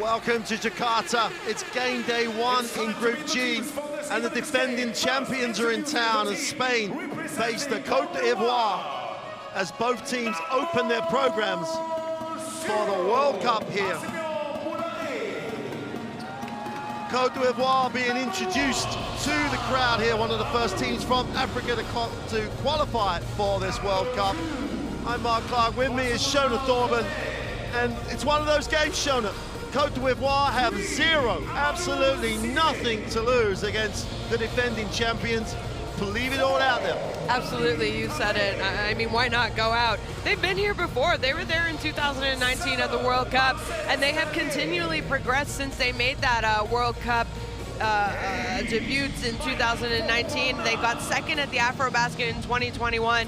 Welcome to Jakarta. It's game day one in Group G, and the defending champions are in town as Spain face the Cote d'Ivoire as both teams open their programs for the World Cup here. Cote d'Ivoire being introduced to the crowd here, one of the first teams from Africa to qualify for this World Cup. I'm Mark Clark, with me is Shona Thorburn, and it's one of those games, Shona. Cote d'Ivoire have absolutely nothing to lose against the defending champions. Leave it all out there. Absolutely, you said it. I mean, why not go out? They've been here before. They were there in 2019 at the World Cup, and they have continually progressed since they made that World Cup debuts in 2019. They got second at the Afrobasket in 2021.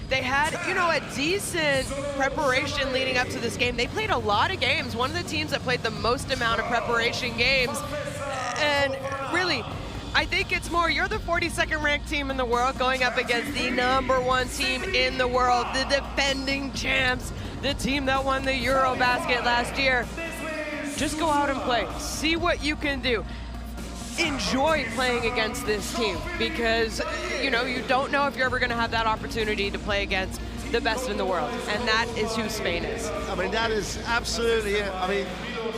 They had, you know, a decent preparation leading up to this game. They played a lot of games. One of the teams that played the most amount of preparation games. And really, I think it's more, you're the 42nd ranked team in the world going up against the #1 team in the world, the defending champs, the team that won the Eurobasket last year. Just go out and play. See what you can do. Enjoy playing against this team because, you know, you don't know if you're ever going to have that opportunity to play against the best in the world, and that is who Spain is. I mean, that is absolutely it. I mean,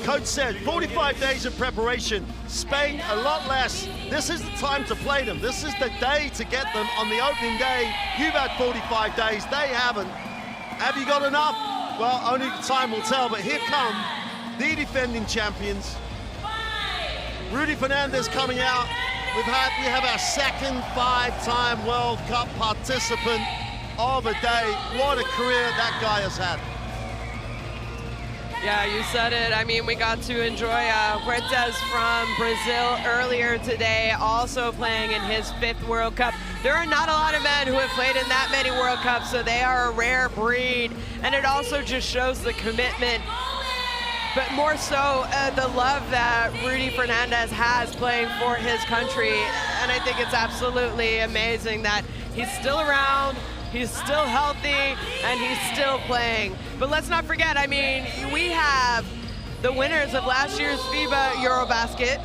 Coach said 45 days of preparation. Spain, a lot less. This is the time to play them. This is the day to get them on the opening day. You've had 45 days. They haven't. Have you got enough? Well, only time will tell, but here come the defending champions. Rudy Fernandez coming out. We have our second 5-time World Cup participant of the day. What a career that guy has had. Yeah, you said it. I mean, we got to enjoy Huertas from Brazil earlier today, also playing in his 5th World Cup. There are not a lot of men who have played in that many World Cups, so they are a rare breed. And it also just shows the commitment, but more so the love that Rudy Fernandez has playing for his country. And I think it's absolutely amazing that he's still around, he's still healthy, and he's still playing. But let's not forget, I mean, we have the winners of last year's FIBA Eurobasket.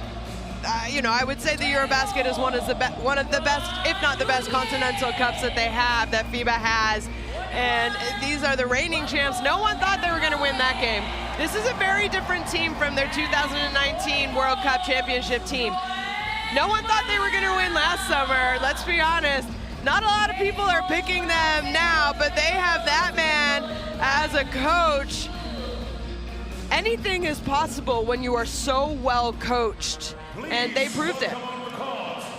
You know, I would say the Eurobasket is one of the best, if not the best, continental cups that they have, that FIBA has. And these are the reigning champs. No one thought they were going to win that game. This is a very different team from their 2019 World Cup championship team. No one thought they were going to win last summer, let's be honest. Not a lot of people are picking them now, but they have that man as a coach. Anything is possible when you are so well coached, and they proved it.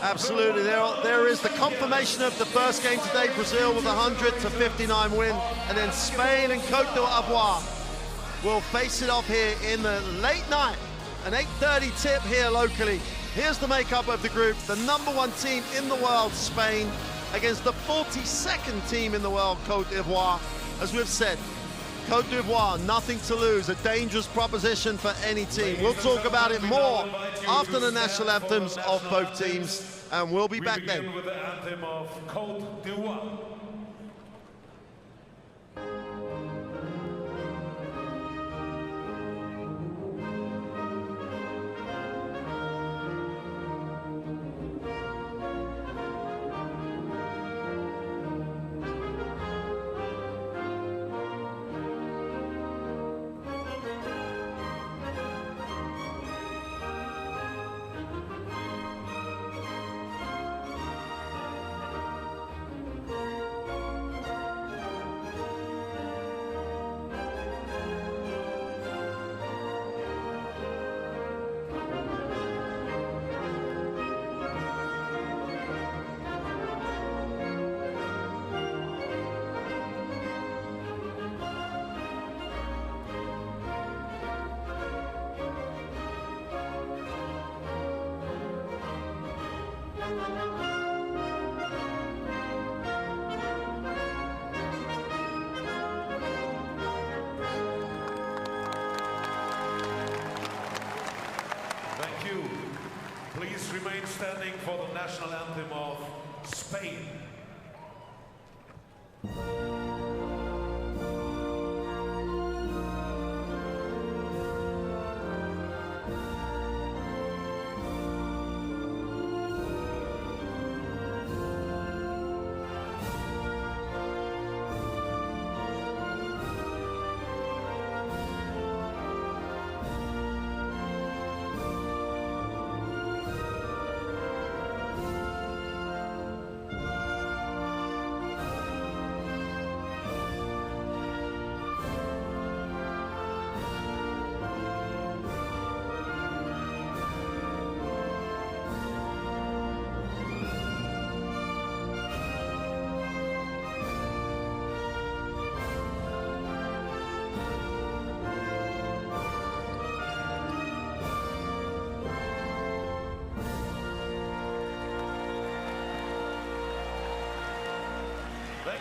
Absolutely, there is the confirmation of the first game today, Brazil with a 100-59 win, and then Spain and Cote d'Ivoire will face it off here in the late night, an 8:30 tip here locally. Here's the makeup of the group, the #1 team in the world, Spain, against the 42nd team in the world, Cote d'Ivoire. As we've said, Cote d'Ivoire, nothing to lose, a dangerous proposition for any team. We'll talk about it more after the national anthems of both teams, and we'll be back then. With the anthem of Cote d'Ivoire. Thank you. Please remain standing for the national anthem of Spain.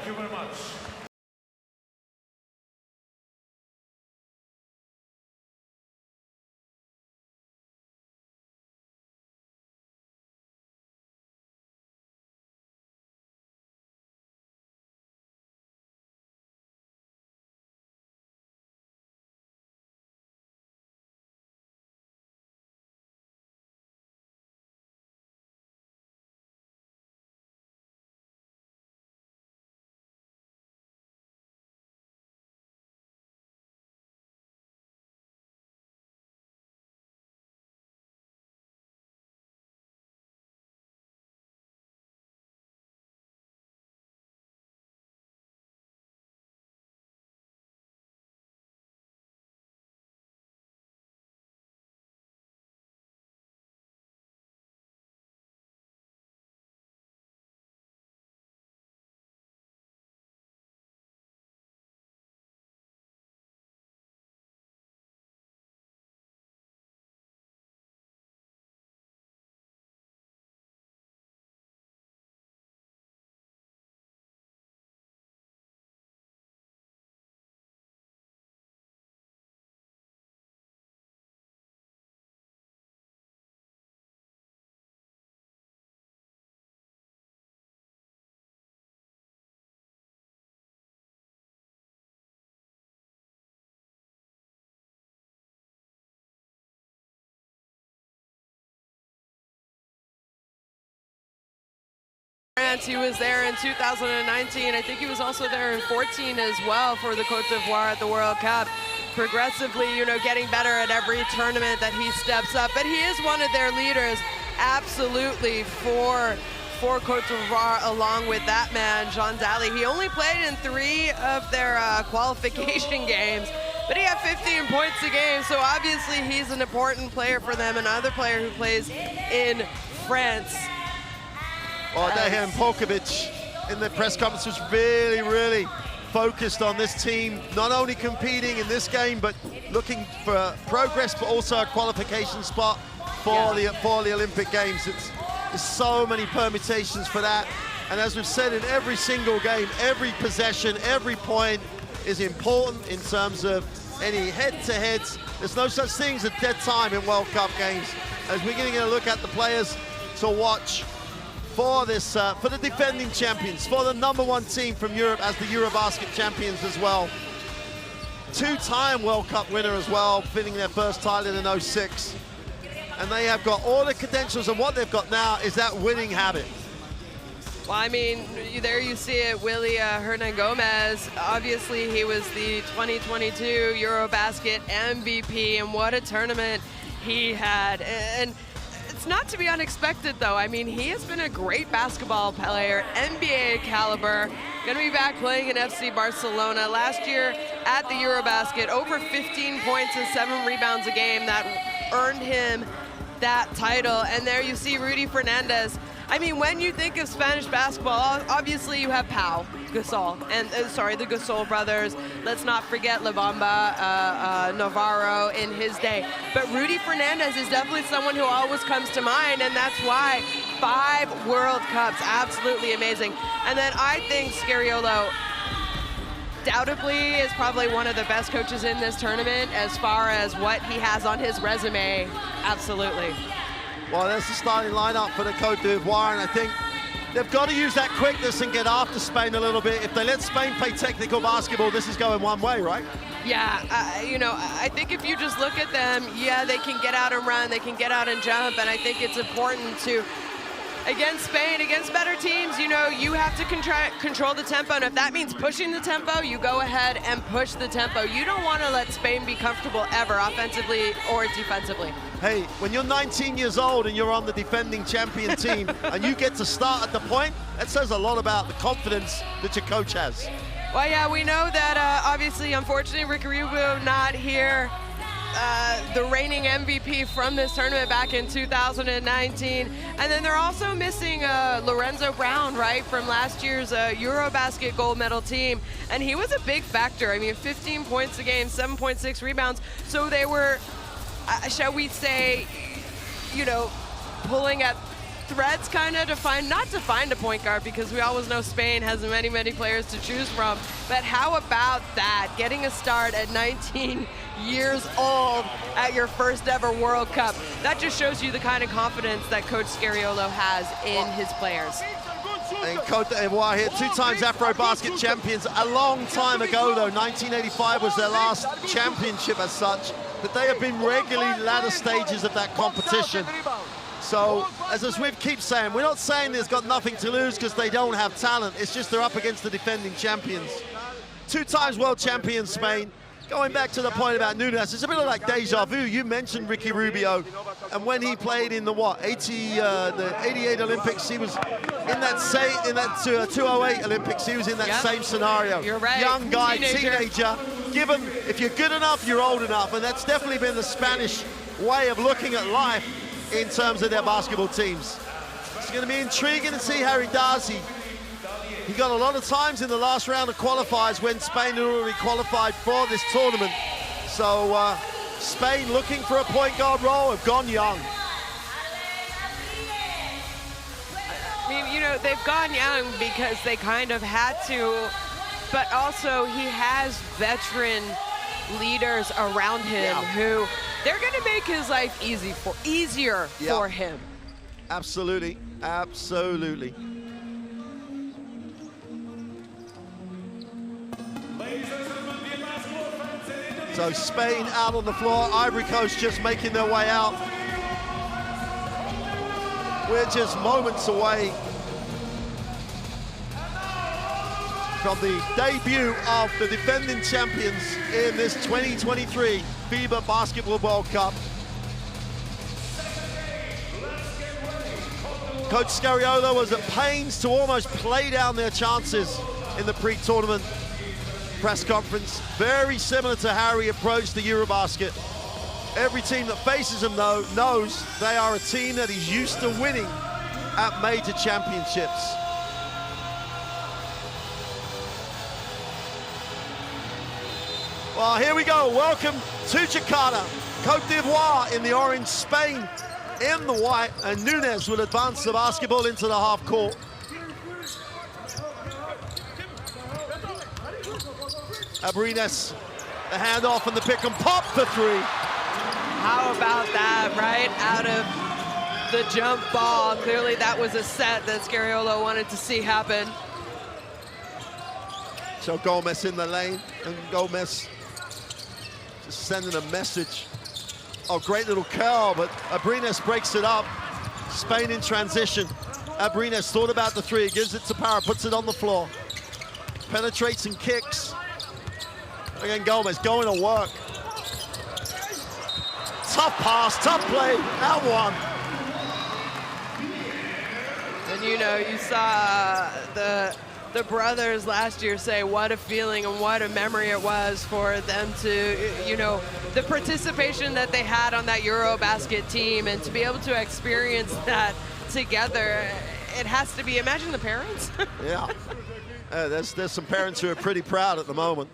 you very much. He was there in 2019. I think he was also there in 14 as well for the Cote d'Ivoire at the World Cup. Progressively, you know, getting better at every tournament that he steps up. But he is one of their leaders, absolutely, for Cote d'Ivoire, along with that man, Jean Daly. He only played in 3 of their qualification games, but he had 15 points a game, so obviously he's an important player for them, another player who plays in France. Well, Dejan Polkovic in the press conference was really focused on this team, not only competing in this game, but looking for progress, but also a qualification spot for the Olympic Games. There's so many permutations for that. And as we've said, in every single game, every possession, every point is important in terms of any head-to-heads. There's no such thing as a dead time in World Cup games. As we're going to look at the players to watch for this, for the defending champions, for the #1 team from Europe as the Eurobasket champions as well. 2-time World Cup winner as well, winning their first title in '06. And they have got all the credentials, and what they've got now is that winning habit. Well, I mean, there you see it, Willy Hernan Gomez. Obviously, he was the 2022 Eurobasket MVP, and what a tournament he had. And it's not to be unexpected, though. I mean, he has been a great basketball player, NBA caliber, gonna be back playing in FC Barcelona. Last year at the Eurobasket, over 15 points and 7 rebounds a game that earned him that title. And there you see Rudy Fernandez. I mean, when you think of Spanish basketball, obviously you have Pau Gasol, and the Gasol brothers. Let's not forget La Bamba Navarro in his day. But Rudy Fernandez is definitely someone who always comes to mind, and that's why 5 World Cups, absolutely amazing. And then I think Scariolo undoubtedly is probably one of the best coaches in this tournament as far as what he has on his resume, absolutely. Well, there's the starting lineup for the Cote d'Ivoire, and I think they've got to use that quickness and get after Spain a little bit. If they let Spain play technical basketball, this is going one way, right? Yeah, you know, I think if you just look at them, yeah, they can get out and run, they can get out and jump, and I think it's important to, against Spain, against better teams, you know, you have to control the tempo, and if that means pushing the tempo, you go ahead and push the tempo. You don't want to let Spain be comfortable ever, offensively or defensively. Hey, when you're 19 years old and you're on the defending champion team and you get to start at the point, that says a lot about the confidence that your coach has. Well, yeah, we know that obviously, unfortunately, Ricky Rubio not here. The reigning MVP from this tournament back in 2019. And then they're also missing Lorenzo Brown, right, from last year's Eurobasket gold medal team. And he was a big factor. I mean, 15 points a game, 7.6 rebounds. So they were, shall we say, you know, pulling at threads kind of to find, not to find a point guard, because we always know Spain has many, many players to choose from, but how about that? Getting a start at 19 years old at your first ever World Cup. That just shows you the kind of confidence that Coach Scariolo has in his players. And Cote d'Ivoire here, 2 times Afro-Basket champions. A long time ago, though, 1985 was their last championship as such, but they have been regularly latter stages of that competition. So, as we keep saying, we're not saying they've got nothing to lose because they don't have talent. It's just they're up against the defending champions. 2 times world champions, Spain. Going back to the point about Nunes, it's a bit like deja vu. You mentioned Ricky Rubio, and when he played in the 88 Olympics, he was in that 208 Olympics. He was in that same scenario. You're right. Young guy, teenager. Given if you're good enough, you're old enough, and that's definitely been the Spanish way of looking at life in terms of their basketball teams. It's going to be intriguing to see how he does. He got a lot of times in the last round of qualifiers when Spain had already qualified for this tournament. So Spain looking for a point guard role have gone young. I mean, you know, they've gone young because they kind of had to, but also he has veteran leaders around him who they're going to make his life easier for him. Absolutely, absolutely. So Spain out on the floor, Ivory Coast just making their way out. We're just moments away from the debut of the defending champions in this 2023 FIBA Basketball World Cup. Coach Scariolo was at pains to almost play down their chances in the pre-tournament press conference. Very similar to how he approached the Eurobasket. Every team that faces him, though, knows they are a team that is used to winning at major championships. Well, here we go. Welcome to Jakarta. Cote d'Ivoire in the orange, Spain in the white, and Nunes will advance the basketball into the half court. Abrines, the handoff and the pick and pop for 3. How about that, right out of the jump ball? Clearly that was a set that Scariolo wanted to see happen. So Gomez in the lane, and Gomez just sending a message. Oh, great little curl, but Abrines breaks it up. Spain in transition. Abrines thought about the 3, gives it to Parra, puts it on the floor. Penetrates and kicks. Again, Gomez going to work. Tough pass, tough play, out one. And you know, you saw the brothers last year say what a feeling and what a memory it was for them to, you know, the participation that they had on that Eurobasket team, and to be able to experience that together. It has to be, imagine the parents. Yeah, there's some parents who are pretty proud at the moment.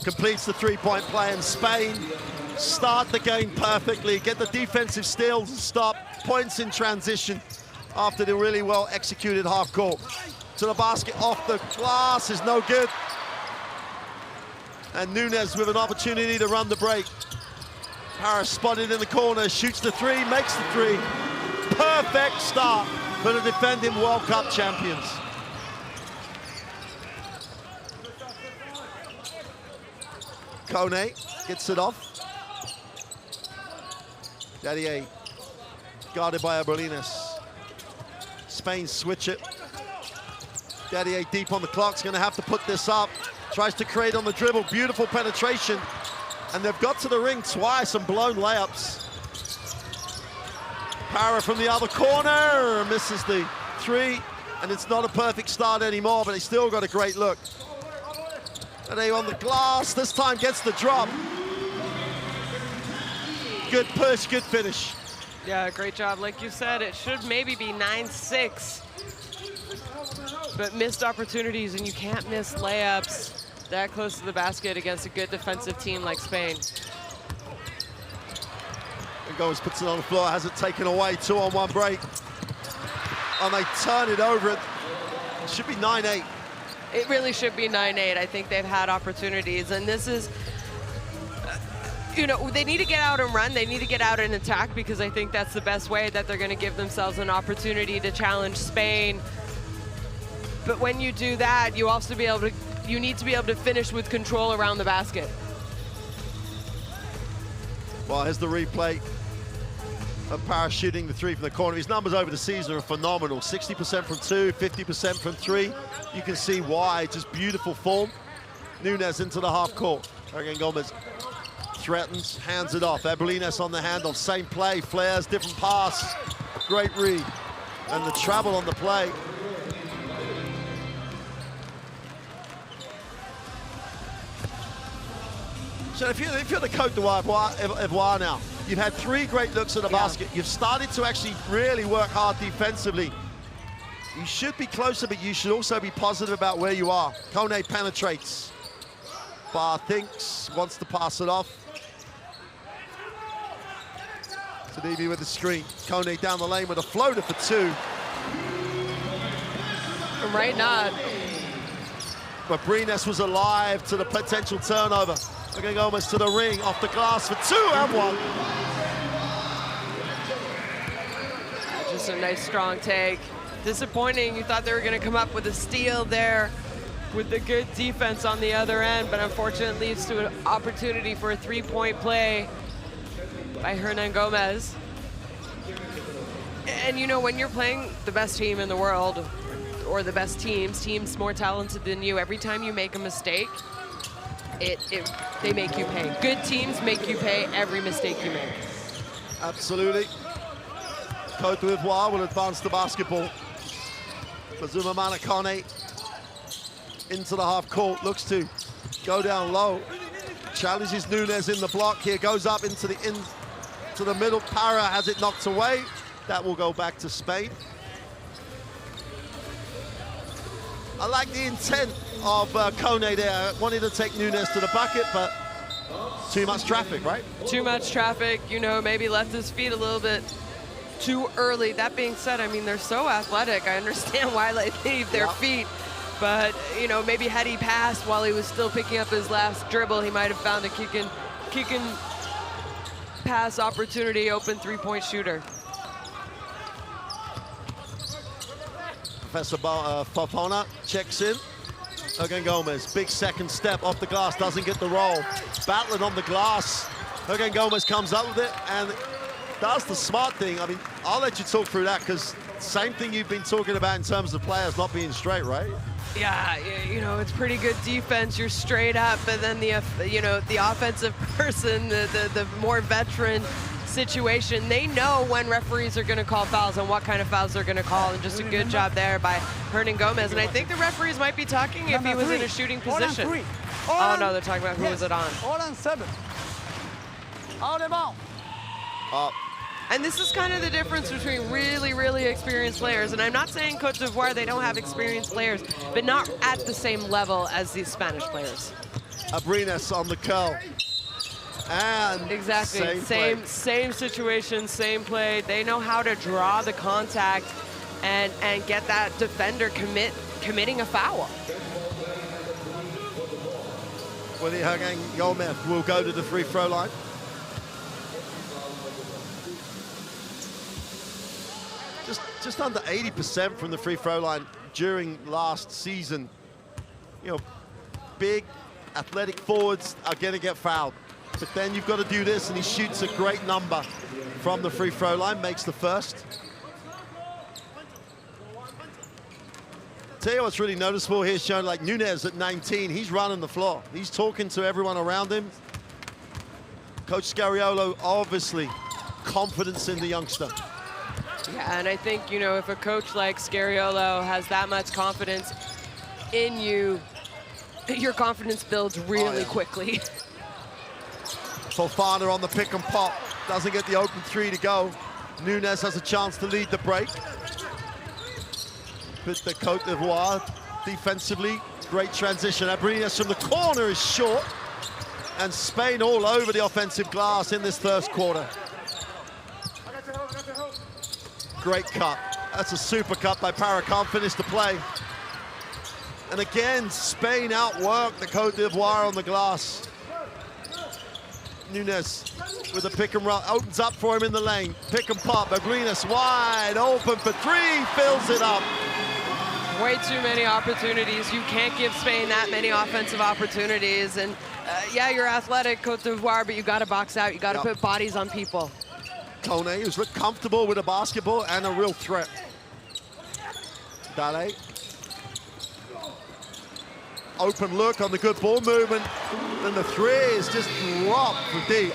Completes the 3-point play, and Spain start the game perfectly, get the defensive steals and stop, points in transition after the really well executed half court. To the basket, off the glass is no good. And Nunes with an opportunity to run the break. Parra spotted in the corner, shoots the 3, makes the 3. Perfect start for the defending World Cup champions. Kone gets it off. Dadier guarded by Abrines. Spain switch it. Dadier deep on the clock's going to have to put this up. Tries to create on the dribble, beautiful penetration. And they've got to the ring twice and blown layups. Parra from the other corner, misses the 3, and it's not a perfect start anymore, but they still got a great look. And they on the glass, this time gets the drop. Good push, good finish. Yeah, great job. Like you said, it should maybe be 9-6. But missed opportunities, and you can't miss layups that close to the basket against a good defensive team like Spain. And Gomez puts it on the floor, has it taken away, 2-on-1 break. And they turn it over. It should be 9-8. It really should be 9-8. I think they've had opportunities, and this is, you know, they need to get out and run. They need to get out and attack, because I think that's the best way that they're going to give themselves an opportunity to challenge Spain. But when you do that, you also you need to be able to finish with control around the basket. Well, here's the replay of parachuting the three from the corner. His numbers over the season are phenomenal. 60% from 2, 50% from 3. You can see why, just beautiful form. Nunes into the half court. Again, Gomez threatens, hands it off. Abrines on the handoff, same play, flares, different pass. Great read. And the travel on the play. So if you're the Cote d'Ivoire now, you've had 3 great looks at the basket. You've started to actually really work hard defensively. You should be closer, but you should also be positive about where you are. Kone penetrates. Barr thinks, wants to pass it off. Tadibi with the screen. Kone down the lane with a floater for 2. Right now. But Brines was alive to the potential turnover. Looking almost to the ring, off the glass for 2 and 1. Just a nice strong take. Disappointing, you thought they were gonna come up with a steal there with the good defense on the other end, but unfortunately leads to an opportunity for a 3-point play by Hernan Gomez. And you know, when you're playing the best team in the world, or the best teams more talented than you, every time you make a mistake, they make you pay. Good teams make you pay every mistake you make. Absolutely. Cote d'Ivoire will advance the basketball. Bazumamana Kone into the half court, looks to go down low. Challenges Nunes in the block here, goes up into the middle. Para has it knocked away. That will go back to Spain. I like the intent of Kone there. Wanted to take Nunes to the bucket, but too much traffic, right? Too much traffic, you know, maybe left his feet a little bit too early. That being said, I mean, they're so athletic. I understand why they leave their feet, but, you know, maybe had he passed while he was still picking up his last dribble, he might have found a kick and pass opportunity, open 3-point shooter. Professor Fofana checks in. Again, Gomez, big second step off the glass, doesn't get the roll. Battling on the glass. Again, Gomez comes up with it and does the smart thing. I mean, I'll let you talk through that, because same thing you've been talking about in terms of players not being straight, right? Yeah, you know, it's pretty good defense. You're straight up, but then the offensive person, the more veteran situation, they know when referees are going to call fouls and what kind of fouls they're going to call, and just a good job there by Hernan Gomez. And I think the referees might be talking if he was in a shooting position. Oh no, they're talking about who was it on. All on 7. Out of bounds. And this is kind of the difference between really, really experienced players. And I'm not saying Cote d'Ivoire, they don't have experienced players, but not at the same level as these Spanish players. Abrines on the curl. And exactly, same situation, same play. They know how to draw the contact and get that defender committing a foul. Willy Hernan Gomez will go to the free throw line. Just under 80% from the free throw line during last season. You know, big athletic forwards are going to get fouled. But then you've got to do this, and he shoots a great number from the free throw line, makes the first. Tell you what's really noticeable here, showing like Nunes at 19, he's running the floor. He's talking to everyone around him. Coach Scariolo, obviously, confidence in the youngster. Yeah, and I think, you know, if a coach like Scariolo has that much confidence in you, your confidence builds really quickly. Fofana on the pick and pop, doesn't get the open 3 to go. Nunes has a chance to lead the break. But the Cote d'Ivoire defensively, great transition. Abrines from the corner is short. And Spain all over the offensive glass in this first quarter. Great cut. That's a super cut by Parra. Can't finish the play. And again, Spain outworked the Cote d'Ivoire on the glass. Nunes with a pick and roll, opens up for him in the lane. Pick and pop, Aguinas wide open for three, fills it up. Way too many opportunities. You can't give Spain that many offensive opportunities. And yeah, you're athletic, Cote d'Ivoire, but you got to box out. You got to put bodies on people. Kone, who's looked comfortable with a basketball and a real threat. Dale. Open look on the good ball movement. And the three is just dropped for deep.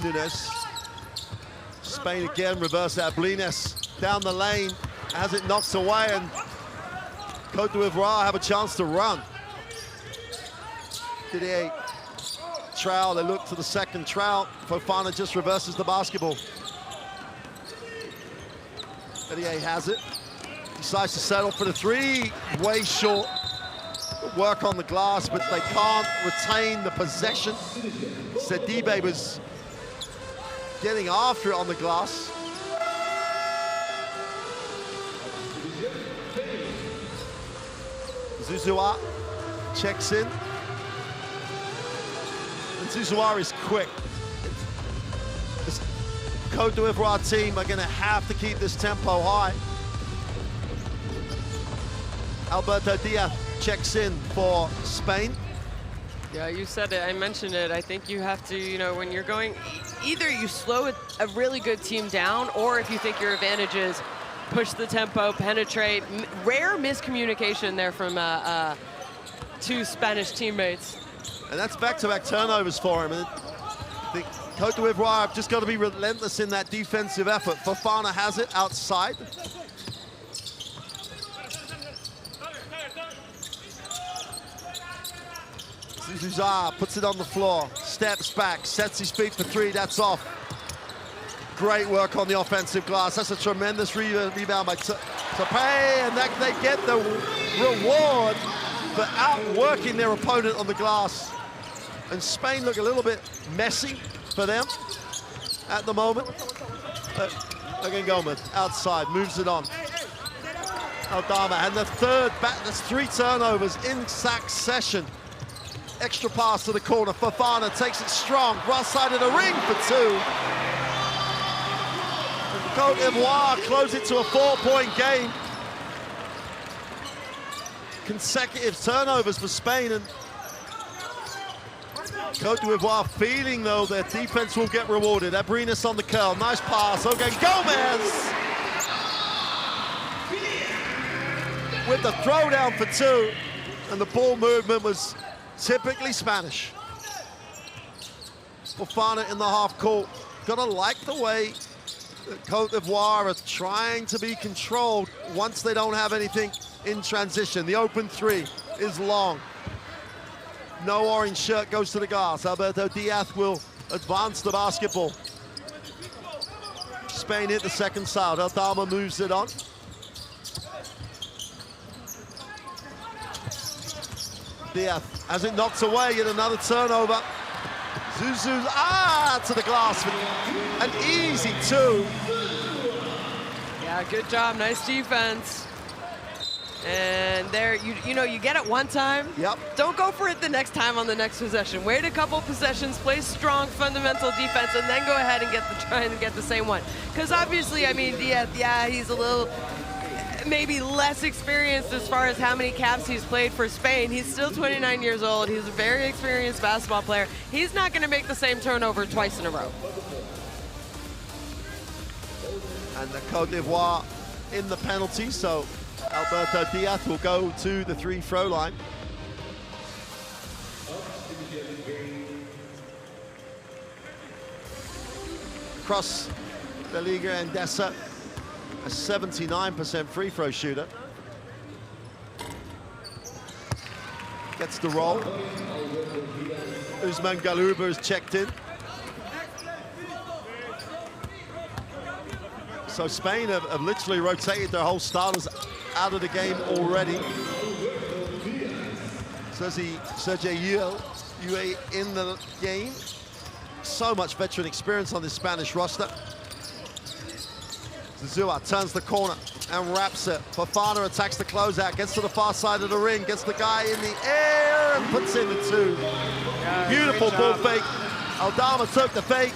Nunes. Spain again, reverse that. Blines down the lane as it knocks away, and Cote d'Ivoire have a chance to run. Didier Trowel, they look to the second Trowel. Fofana just reverses the basketball. Didier has it. Decides to settle for the three. Way short. Work on the glass, but they can't retain the possession. Sidibe was getting after it on the glass. Zouzoua checks in. And Zouzoua is quick. This Cote d'Ivoire team are going to have to keep this tempo high. Alberto Diaz checks in for Spain. Yeah, you said it, I mentioned it. I think you have to, you know, when you're going, either you slow a really good team down, or if you think your advantage is push the tempo, penetrate. Rare miscommunication there from two Spanish teammates. And that's back-to-back turnovers for him. And I think Cote d'Ivoire have just got to be relentless in that defensive effort. Fofana has it outside. Zouzoua puts it on the floor, steps back, sets his feet for three, that's off. Great work on the offensive glass. That's a tremendous rebound by Tape, and they get the reward for outworking their opponent on the glass. And Spain look a little bit messy for them at the moment. Again, Gomez outside, moves it on. Aldama, and the third back, that's three turnovers in succession. Extra pass to the corner. Fofana takes it strong. Right side of the ring for two. And Cote d'Ivoire close it to a 4-point game. Consecutive turnovers for Spain, and Cote d'Ivoire feeling though their defense will get rewarded. Abrinas on the curl. Nice pass. Okay, Gomez with the throwdown for two, and the ball movement was typically Spanish. Fofana in the half court. Gotta like the way that Cote d'Ivoire are trying to be controlled once they don't have anything in transition. The open three is long. No orange shirt goes to the glass. Alberto Diaz will advance the basketball. Spain hit the second side. Aldama moves it on. Diaz has it knocked away, yet another turnover. Zouzou, to the glass. An easy two. Yeah, good job, nice defense. And there, you know, you get it one time. Yep. Don't go for it the next time on the next possession. Wait a couple possessions, play strong fundamental defense, and then go ahead and try and get the same one. Because obviously, I mean, Diaz, yeah, he's a little, maybe less experienced as far as how many caps he's played for Spain. He's still 29 years old. He's a very experienced basketball player. He's not going to make the same turnover twice in a row. And the Cote d'Ivoire in the penalty, so Alberto Diaz will go to the free-throw line. Across the Liga Endesa, a 79% free-throw shooter. Gets the roll. Usman Galouba is checked in. So Spain have literally rotated their whole starters out of the game already. Sergei Yule in the game. So much veteran experience on this Spanish roster. Zazua turns the corner and wraps it. Fofana attacks the closeout, gets to the far side of the ring, gets the guy in the air and puts in the two. Yeah, beautiful ball fake. Aldama took the fake.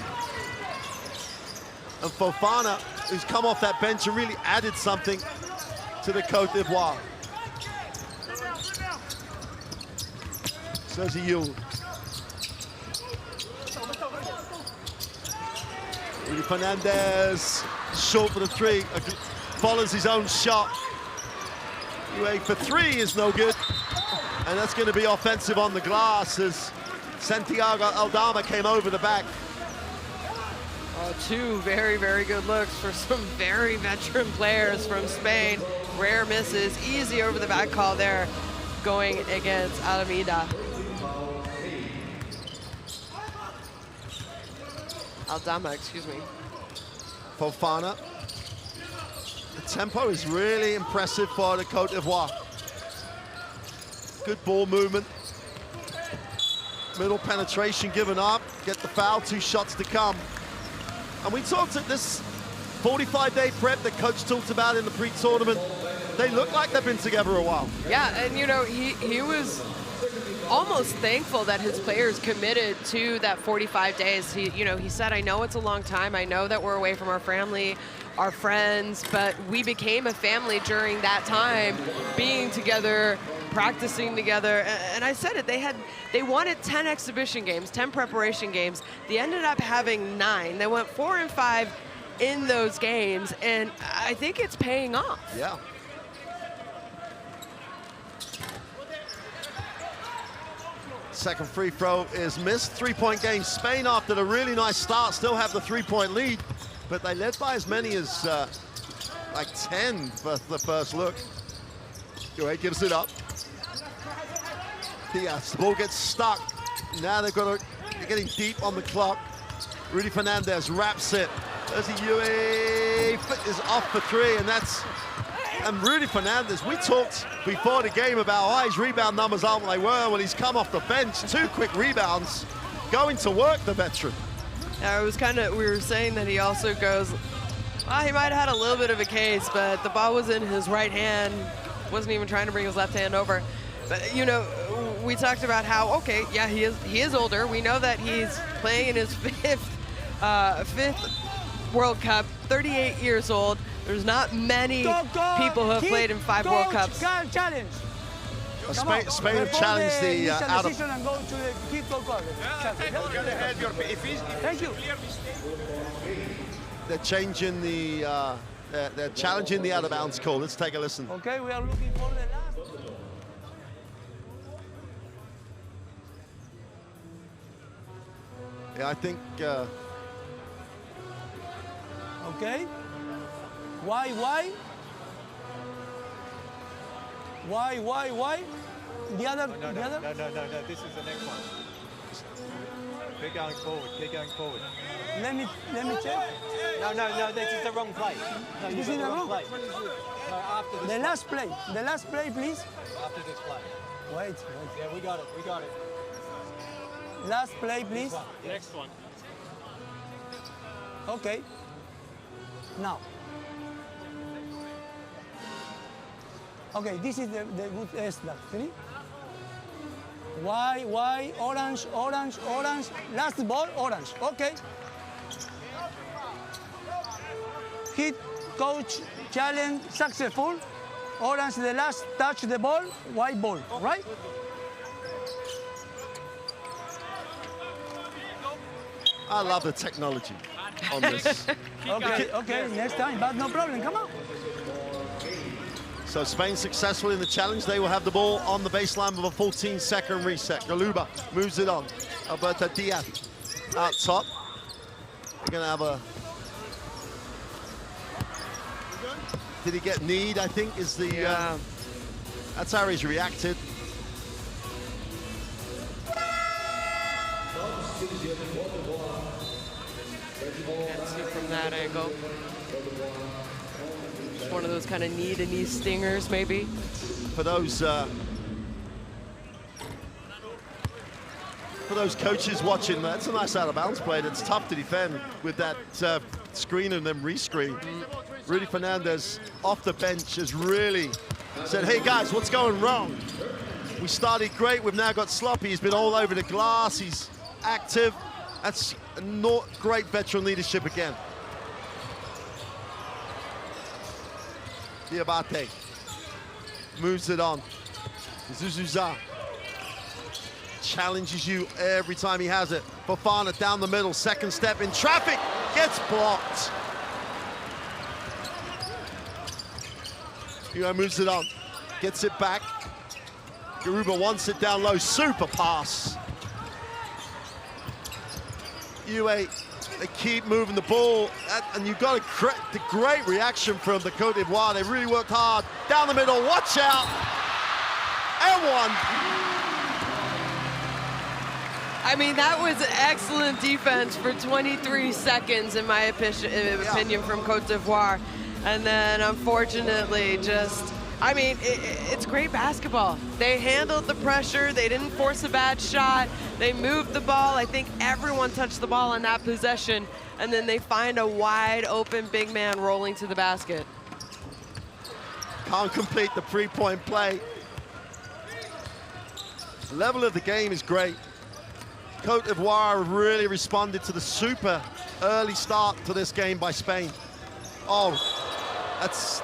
And Fofana, who's come off that bench and really added something to the Cote d'Ivoire. Sergi Yule. Rudy Fernandez, short for the three, follows his own shot. Anyway, for three is no good. And that's going to be offensive on the glass as Santiago Aldama came over the back. Two very, very good looks for some very veteran players from Spain. Rare misses, easy over the back call there, going against Alameda. Aldama, excuse me. Fofana. The tempo is really impressive for the Cote d'Ivoire. Good ball movement. Middle penetration given up. Get the foul, 2 shots to come. And we talked at this 45-day prep that Coach talked about in the pre-tournament. They look like they've been together a while. Yeah, and you know, he was almost thankful that his players committed to that 45 days. He said, I know it's a long time. I know that we're away from our family, our friends, but we became a family during that time, being together, practicing together. And I said it, they wanted 10 exhibition games, 10 preparation games. They ended up having 9. They went 4 and 5 in those games, and I think it's paying off. Yeah. Second free throw is missed. 3-point game. Spain, after the really nice start, still have the 3-point lead, but they led by as many as like 10 for the first look. Go gives it up. Diaz, the ball gets stuck. Now they're getting deep on the clock. Rudy Fernandez wraps it. There's a UA is off for 3, and Rudy Fernandez, we talked before the game about why his rebound numbers aren't what they were when he's come off the bench. 2 quick rebounds, going to work, the veteran. Yeah, it was we were saying that he also goes, well, he might have had a little bit of a case, but the ball was in his right hand, wasn't even trying to bring his left hand over. But, you know, we talked about how, okay, yeah, he is older. We know that he's playing in his fifth World Cup, 38 years old. There's not many people who have played in 5 World Cups. Challenge. Spain have challenged the out of. And go to the kid Thank you. They're changing the. They're challenging the out of bounds call. Let's take a listen. Okay, we are looking for the last. Yeah, I think. Okay. Why? The other? No, this is the next one. Keep going forward. Let me check. No, this is the wrong play. No, This is the wrong play. No, after this The last play, please. After this play. Wait. Yeah, we got it. Last play, please. Next one. Okay. Now. Okay, this is the good start. 3. Why? Orange. Last ball, orange. Okay. Hit, coach, challenge, successful. Orange, the last touch the ball, white ball, right? I love the technology on this. Okay, next time, but no problem, come on. So Spain successful in the challenge. They will have the ball on the baseline with a 14-second reset. Galuba moves it on. Alberto Diaz out top. They're going to have a... Did he get kneed, I think, is the... Yeah. That's how he's reacted. Can't see from that angle. Just one of those kind of knee-to-knee stingers, maybe. For those For those coaches watching, that's a nice out-of-bounds play. That's tough to defend with that screen and then rescreen. Rudy Fernandez off the bench has really said, hey guys, what's going wrong? We started great, we've now got sloppy. He's been all over the glass, he's active. That's not great veteran leadership again. Diabate moves it on. Zuzuza challenges you every time he has it. Fofana down the middle, second step in traffic, gets blocked. Hugo moves it on, gets it back. Garuba wants it down low, super pass. UA, they keep moving the ball, and you've got a great reaction from the Cote d'Ivoire. They really worked hard. Down the middle, watch out. And one. I mean, that was excellent defense for 23 seconds, in my opinion, from Cote d'Ivoire. And then, unfortunately, I mean, it's great basketball. They handled the pressure. They didn't force a bad shot. They moved the ball. I think everyone touched the ball on that possession. And then they find a wide open big man rolling to the basket. Can't complete the three-point play. The level of the game is great. Cote d'Ivoire really responded to the super early start to this game by Spain. Oh,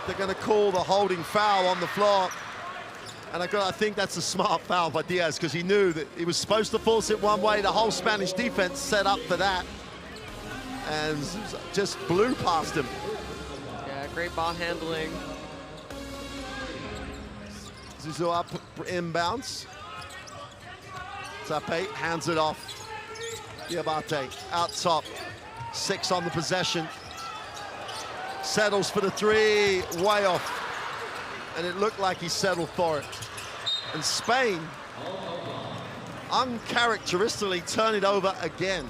they're going to call the holding foul on the floor. And I think that's a smart foul by Diaz, because he knew that he was supposed to force it one way. The whole Spanish defense set up for that. And just blew past him. Yeah, great ball handling. Zizou up inbounds. Tape hands it off. Diabate out top. 6 on the possession. Settles for the three, way off. And it looked like he settled for it. And Spain, uncharacteristically, turn it over again.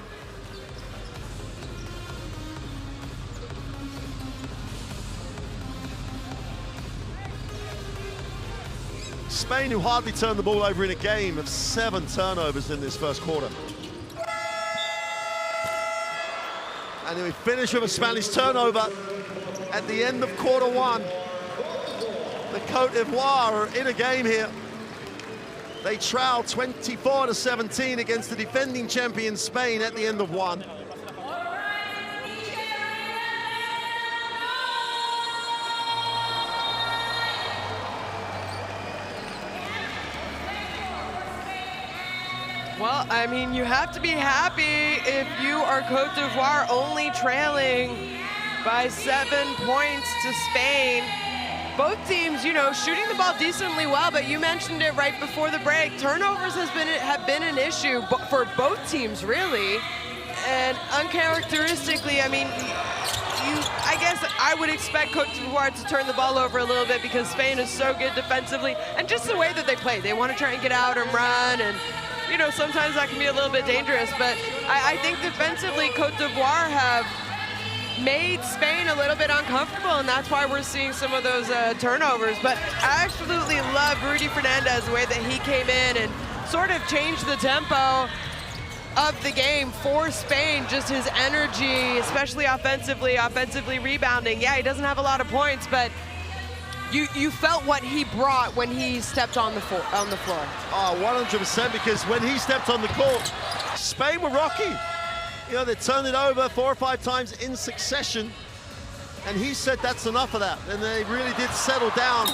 Spain, who hardly turned the ball over in a game, have 7 turnovers in this first quarter. And then we finish with a Spanish turnover at the end of quarter 1. The Cote d'Ivoire are in a game here. They trail 24-17 against the defending champion Spain at the end of 1. Well, I mean, you have to be happy if you are Cote d'Ivoire only trailing by 7 points to Spain. Both teams, you know, shooting the ball decently well, but you mentioned it right before the break. Turnovers have been an issue for both teams, really. And uncharacteristically, I mean, I guess I would expect Cote d'Ivoire to turn the ball over a little bit, because Spain is so good defensively, and just the way that they play. They want to try and get out and run, and you know, sometimes that can be a little bit dangerous, but I think defensively Cote d'Ivoire have made Spain a little bit uncomfortable, and that's why we're seeing some of those turnovers. But I absolutely love Rudy Fernandez, the way that he came in and sort of changed the tempo of the game for Spain. Just his energy, especially offensively rebounding. Yeah, he doesn't have a lot of points, but you felt what he brought when he stepped on the floor. Oh, 100%, because when he stepped on the court, Spain were rocky. You know, they turned it over 4 or 5 times in succession, and he said that's enough of that. And they really did settle down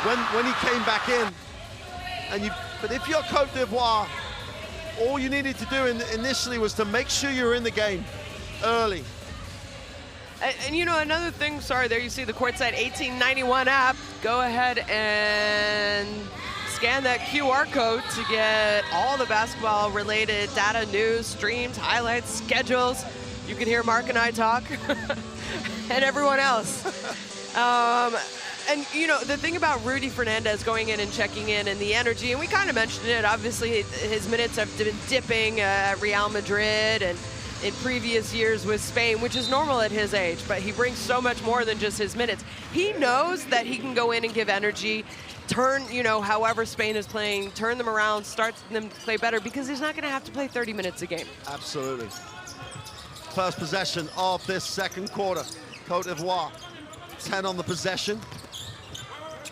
when he came back in. But if you're Cote d'Ivoire, all you needed to do initially was to make sure you're in the game early. And you know, another thing, sorry, there you see the courtside 1891 app. Go ahead and scan that QR code to get all the basketball-related data, news, streams, highlights, schedules. You can hear Mark and I talk, and everyone else. And you know, the thing about Rudy Fernandez going in and checking in, and the energy, and we kind of mentioned it, obviously his minutes have been dipping at Real Madrid, and in previous years with Spain, which is normal at his age, but he brings so much more than just his minutes. He knows that he can go in and give energy, turn, you know, however Spain is playing, turn them around, start them to play better, because he's not going to have to play 30 minutes a game. Absolutely. First possession of this second quarter. Cote d'Ivoire, 10 on the possession.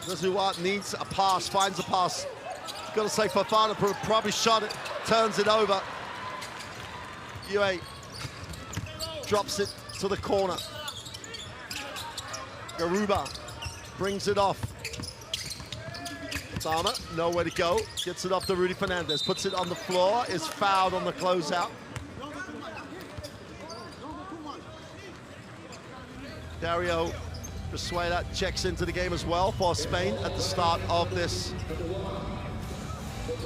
Zouat needs a pass, finds a pass. Got to say Fofana probably shot it, turns it over. UA drops it to the corner. Garuba brings it off. Dama, nowhere to go. Gets it off to Rudy Fernandez. Puts it on the floor, is fouled on the closeout. Dario Brizuela checks into the game as well for Spain at the start of this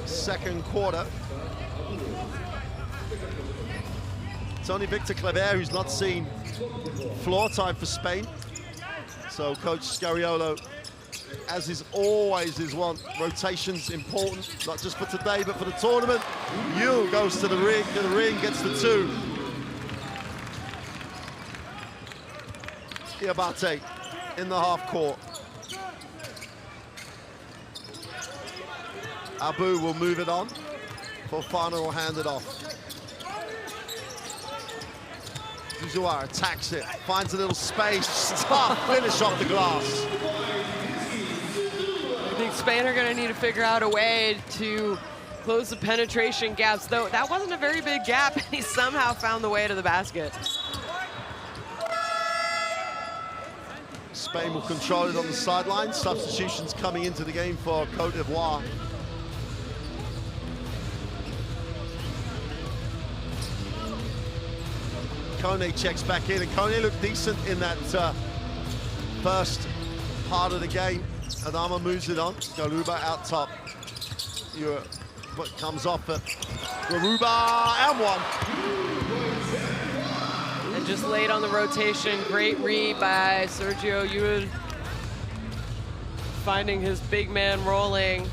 second quarter. It's only Victor Claver who's not seen floor time for Spain. So Coach Scariolo, as is always his one, rotation's important, not just for today, but for the tournament. Yu goes to the ring, gets the two. Diabate in the half court. Abu will move it on. Fofana will hand it off. Zouar attacks it, finds a little space, tough finish off the glass. I think Spain are going to need to figure out a way to close the penetration gaps, though that wasn't a very big gap, and he somehow found the way to the basket. Spain will control it on the sideline. Substitutions coming into the game for Cote d'Ivoire. Kone checks back in, and Kone looked decent in that first part of the game. Adama moves it on. Garuba out top. What comes off at Garuba, and one. And just late on the rotation, great read by Sergio Yul, finding his big man rolling.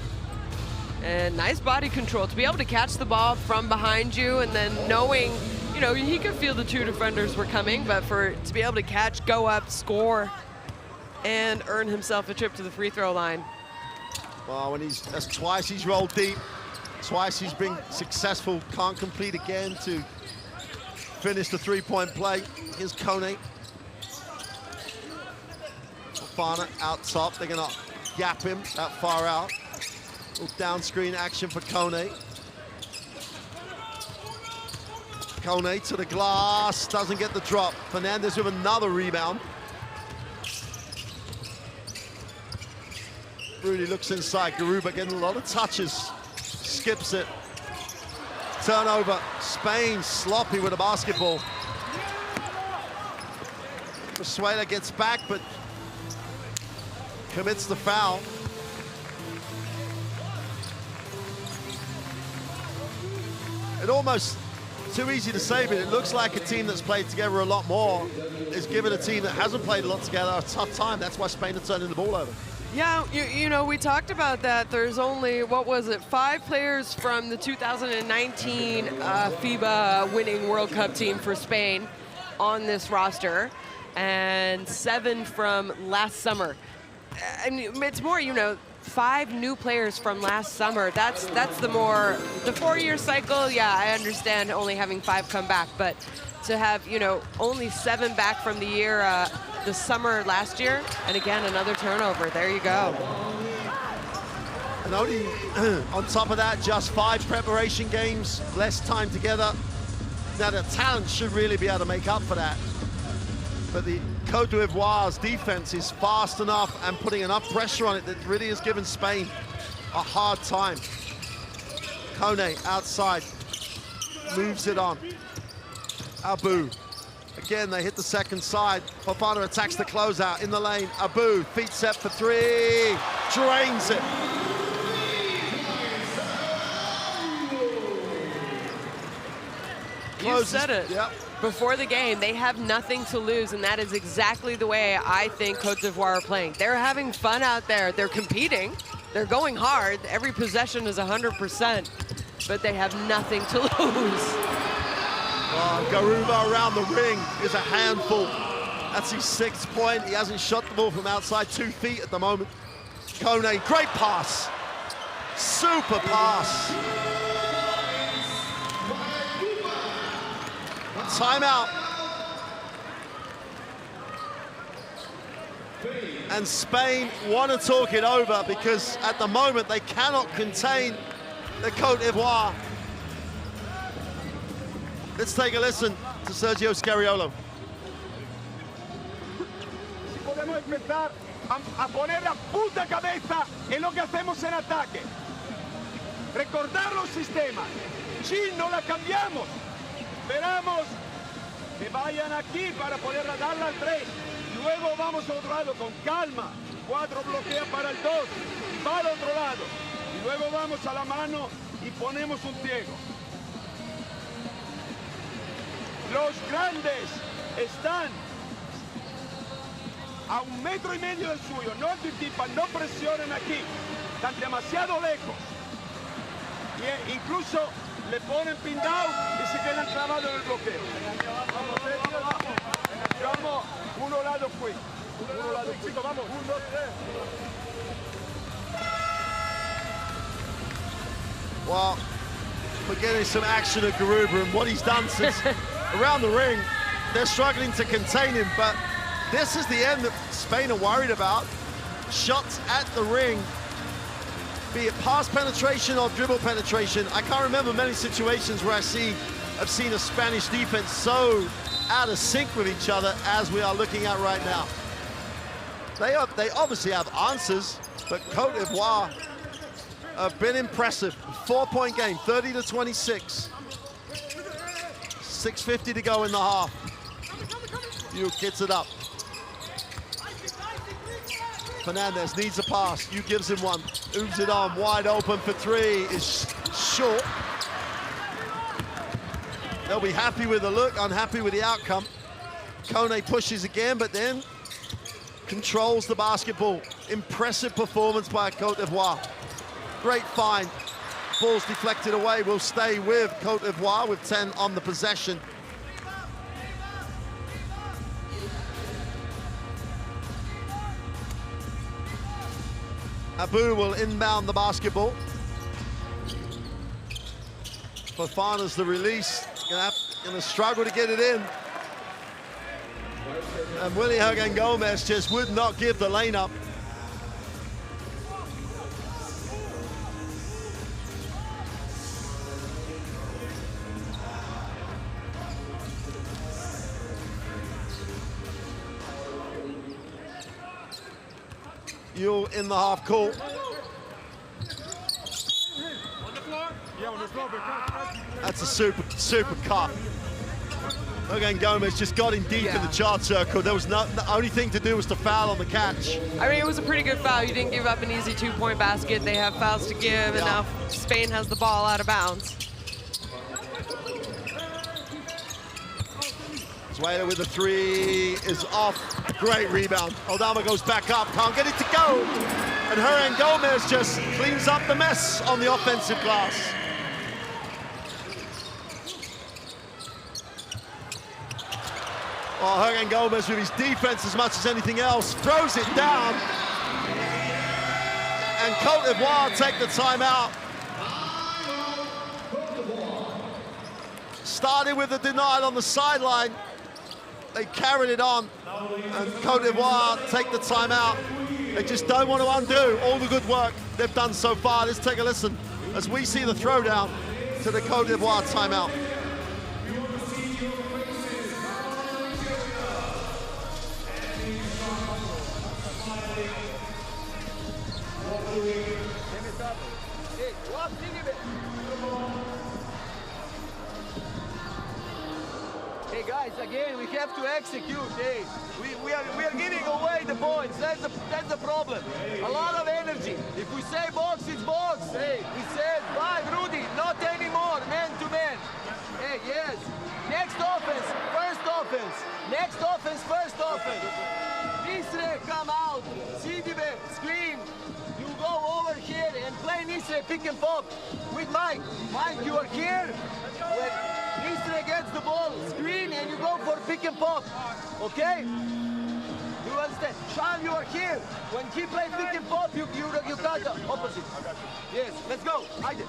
And nice body control to be able to catch the ball from behind you, and then knowing, you know, he could feel the two defenders were coming, but to be able to catch, go up, score, and earn himself a trip to the free throw line. Well, that's twice he's rolled deep, twice he's been successful, can't complete again to finish the three-point play. Here's Kone. Fofana out top, they're gonna gap him that far out. Little down screen action for Kone. Kone to the glass, doesn't get the drop. Fernandez with another rebound. Rudy looks inside, Garuba getting a lot of touches, skips it. Turnover, Spain sloppy with a basketball. Brizuela gets back, but commits the foul. It almost, too easy to say, but it looks like a team that's played together a lot more is giving a team that hasn't played a lot together a tough time. That's why Spain are turning the ball over. Yeah, you know, we talked about that. There's only, 5 players from the 2019 FIBA winning World Cup team for Spain on this roster, and 7 from last summer. I mean, it's more, you know, 5 new players from last summer. That's the 4-year cycle. Yeah, I understand only having 5 come back, but to have, you know, only 7 back from the year, the summer last year, and again, another turnover. There you go. And only on top of that, just 5 preparation games, less time together. Now the talent should really be able to make up for that. But the Cote d'Ivoire's defense is fast enough and putting enough pressure on it that really has given Spain a hard time. Kone outside, moves it on. Abu, again, they hit the second side. Fofana attacks the closeout in the lane. Abu, feet set for 3, drains it. You said it. Yep. Before the game, they have nothing to lose, and that is exactly the way I think Cote d'Ivoire are playing. They're having fun out there. They're competing. They're going hard. Every possession is 100%, but they have nothing to lose. Oh, Garuba around the ring is a handful. That's his 6th point. He hasn't shot the ball from outside 2 feet at the moment. Kone, great pass. Super pass. Timeout. And Spain want to talk it over because at the moment they cannot contain the Cote d'Ivoire. Let's take a listen to Sergio Scariolo. Si podemos empezar a poner la puta cabeza en lo que hacemos en ataque. Recordar los sistemas. Sí, no la cambiamos. Esperamos que vayan aquí para poder darla al 3. Luego vamos a otro lado con calma. 4 bloquea para el 2. Va al otro lado. Y luego vamos a la mano y ponemos un ciego. Los grandes están a 1,5 metros del suyo. No anticipan, no presionan aquí. Están demasiado lejos. Y incluso le ponen pin down y se quedan clavados en el bloqueo. Vamos, uno lado fue. Uno lado fue. Vamos, 1, 2, 3. Well, we're getting some action at Garuba, and what he's done since around the ring, they're struggling to contain him, but this is the end that Spain are worried about. Shots at the ring, be it pass penetration or dribble penetration. I can't remember many situations where I've seen a Spanish defense so out of sync with each other as we are looking at right now. They obviously have answers, but Cote d'Ivoire have been impressive. 4-point game, 30-26. 6:50 to go in the half. You gets it up. Fernandez needs a pass. You gives him one. Moves it on. Wide open for 3 is short. They'll be happy with the look, unhappy with the outcome. Kone pushes again, but then controls the basketball. Impressive performance by Cote d'Ivoire. Great find. Ball's deflected away. Will stay with Cote d'Ivoire with 10 on the possession. Abu will inbound the basketball. Fofana's the release. Gonna struggle to get it in. And Willy Hernan Gomez just would not give the lane up. You're in the half court. That's a super cut. Hernan Gomez just got him deep in the charge circle. There was the only thing to do was to foul on the catch. I mean, it was a pretty good foul. You didn't give up an easy 2-point basket. They have fouls to give, and now Spain has the ball out of bounds. Sueda with the 3 is off. Great rebound. Aldama goes back up, can't get it to go. And Hernan Gomez just cleans up the mess on the offensive glass. Oh, Hernan Gomez with his defense as much as anything else, throws it down. And Cote d'Ivoire take the timeout. Started with a denial on the sideline. They carried it on, and Cote d'Ivoire take the timeout. They just don't want to undo all the good work they've done so far. Let's take a listen as we see the throwdown to the Cote d'Ivoire timeout. Hey guys, again, we have to execute. Hey, we are giving away the points. That's the problem. A lot of energy. If we say box, it's box. Hey, we said 5, Rudy, not anymore, man to man. Hey, yes. Next offense, first offense. Next offense, first offense. Nisre, come out. Sidibe, screen. You go over here and play Nisre pick and pop with Mike. Mike, you are here. When Nisre gets gets the ball, screen, and you go for pick and pop. Okay? You understand? Sean, you are here. When he plays pick and pop, you got the opposite. Yes, let's go. Haydi.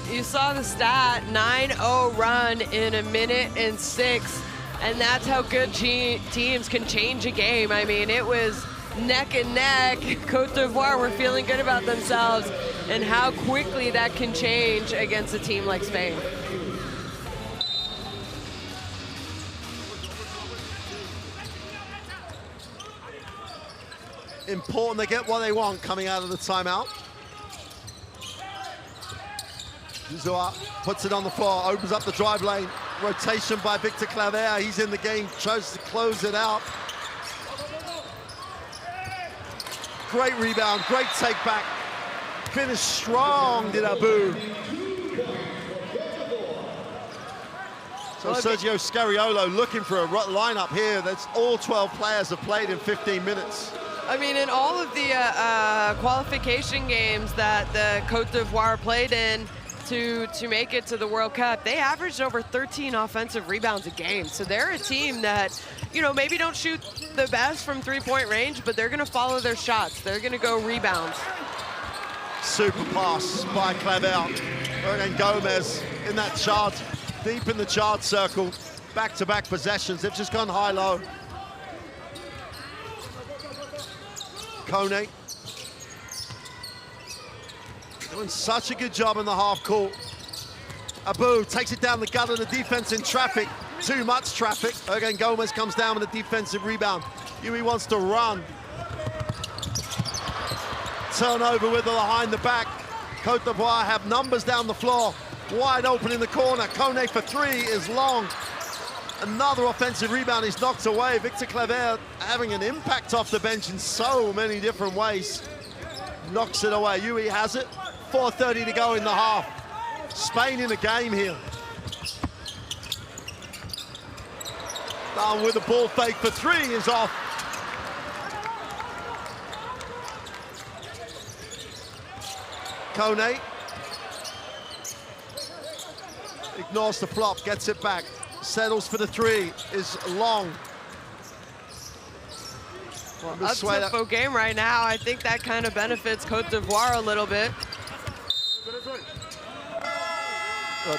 You saw the stat, 9-0 run in 1:06, and that's how good teams can change a game. I mean, it was neck and neck. Cote d'Ivoire were feeling good about themselves, and how quickly that can change against a team like Spain. Important they get what they want coming out of the timeout. Zouar puts it on the floor, opens up the drive lane. Rotation by Victor Claver. He's in the game, tries to close it out. Great rebound, great take back. Finished strong, did Abu. So Sergio Scariolo looking for a lineup here. That's all 12 players have played in 15 minutes. I mean, in all of the qualification games that the Cote d'Ivoire played in to make it to the World Cup, they averaged over 13 offensive rebounds a game. So they're a team that, you know, maybe don't shoot the best from three-point range, but they're going to follow their shots. They're going to go rebound. Super pass by Clavel. And Gomez in that chart, deep in the chart circle. Back-to-back possessions. They've just gone high-low. Kone doing such a good job in the half court. Abu takes it down the gut of the defense in traffic. Too much traffic. Again, Gomez comes down with a defensive rebound. Yui wants to run. Turnover with the behind the back. Cote d'Ivoire have numbers down the floor. Wide open in the corner. Kone for three is long. Another offensive rebound is knocked away. Victor Claver having an impact off the bench in so many different ways. Knocks it away. Yui has it. 4:30 to go in the half. Spain in the game here. Down with a ball fake for three is off. Kone ignores the flop, gets it back. Settles for the three, is long. Well, up-tempo game right now. I think that kind of benefits Cote d'Ivoire a little bit.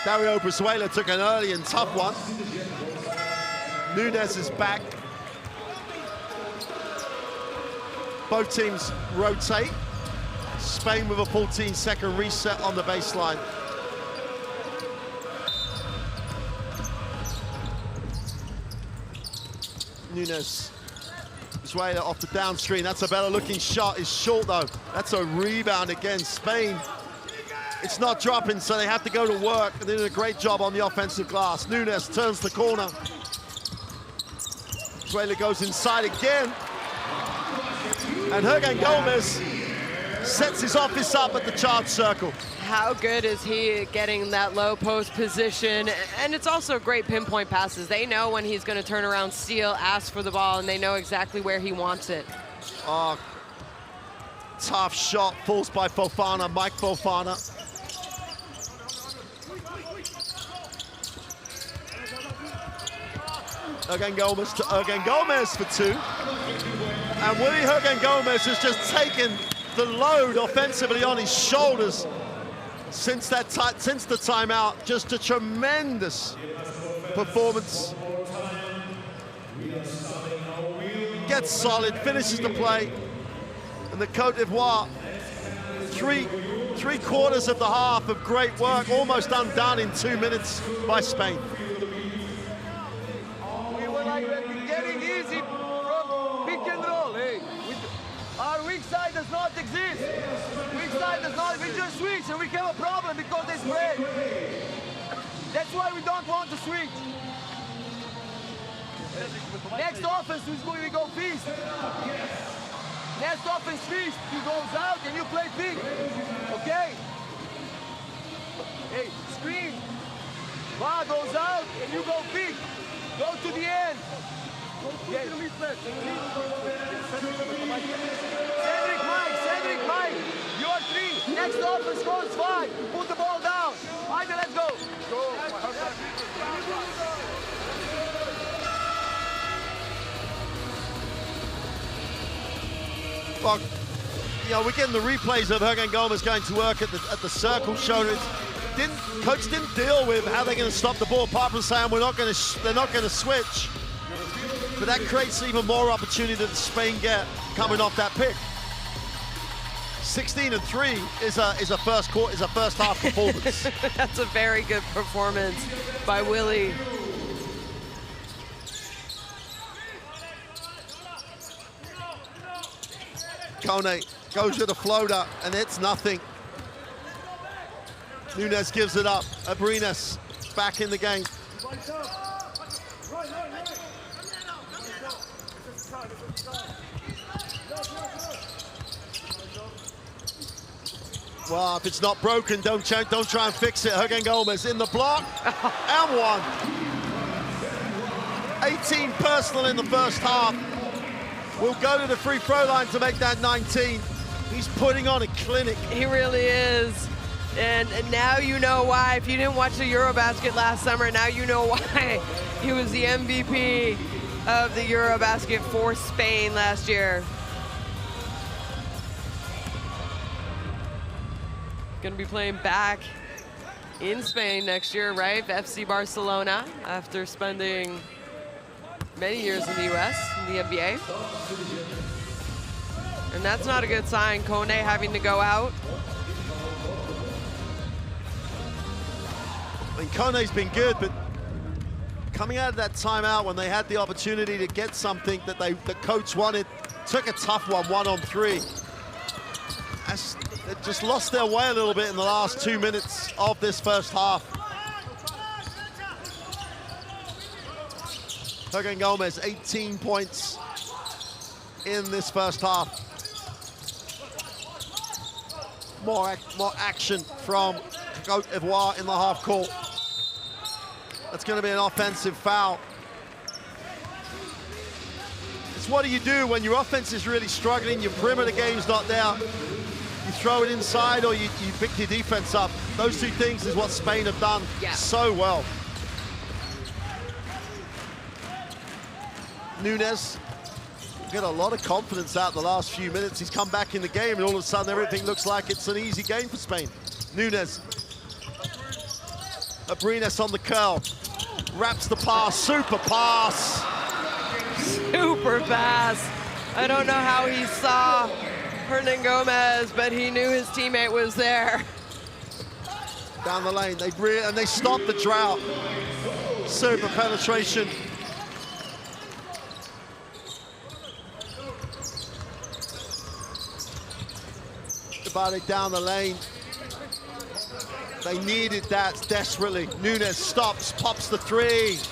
Dario Brizuela took an early and tough one. Nunes is back. Both teams rotate. Spain with a 14-second reset on the baseline. Nunes. Brizuela off the downstream. That's a better looking shot. It's short though. That's a rebound against Spain. It's not dropping, so they have to go to work. And they did a great job on the offensive glass. Nunes turns the corner. Brizuela goes inside again. And Hernan Gomez sets his office up at the charge circle. How good is he getting that low post position? And it's also great pinpoint passes. They know when he's going to turn around, steal, ask for the ball, and they know exactly where he wants it. Oh, tough shot, falls by Fofana, Mike Fofana. Hernan Gomez to Hernan Gomez for two. And Willy Hernan Gomez has just taken the load offensively on his shoulders since the timeout. Just a tremendous performance. Gets solid, finishes the play. And the Cote d'Ivoire, three quarters of the half of great work, almost undone in 2 minutes by Spain. We were like getting easy from pick and roll. Hey, our weak side does not exist. Weak side does not. We just switch and we have a problem because they spread. That's why we don't want to switch. Next offense is going to go feast. Next offense feast. You goes out and you play big. Okay? Hey, screen. Va goes out and you go big. Go to the end. Cedric, Mike, you are 3. Next offense goes 5. Put the ball down. Haydi, let's go. Well, you know, we're getting the replays of Hergen Gomez going to work at the circle shoulder. Coach didn't deal with how they're going to stop the ball, apart from saying they're not going to switch. But that creates even more opportunity that Spain get coming off that pick. 16-3 is a first half performance. That's a very good performance by Willie. Kone goes with a floater, and it's nothing. Nunes gives it up. Abrines back in the game. Well, if it's not broken, don't try and fix it. Hergen Gomez in the block, and one. 18 personal in the first half. We'll go to the free throw line to make that 19. He's putting on a clinic. He really is. And now you know why. If you didn't watch the Eurobasket last summer, now you know why he was the MVP of the Eurobasket for Spain last year. Going to be playing back in Spain next year, right? FC Barcelona, after spending many years in the US, in the NBA. And that's not a good sign, Kone having to go out. I mean, Kone's been good, but coming out of that timeout when they had the opportunity to get something that the coach wanted, took a tough one on 3. They just lost their way a little bit in the last 2 minutes of this first half. Hergen Gomez, 18 points in this first half. More action from Cote d'Ivoire in the half court. That's going to be an offensive foul. It's what do you do when your offense is really struggling, your perimeter game's not there. You throw it inside or you pick your defense up. Those two things is what Spain have done so well. Nunes got a lot of confidence out the last few minutes. He's come back in the game and all of a sudden everything looks like it's an easy game for Spain. Nunes. Abrines on the curl. Wraps the pass, super pass. Super pass. I don't know how he saw Hergen Gomez, but he knew his teammate was there. Down the lane, they stop the drought. Super penetration. About down the lane. They needed that desperately. Nunes stops, pops the 3,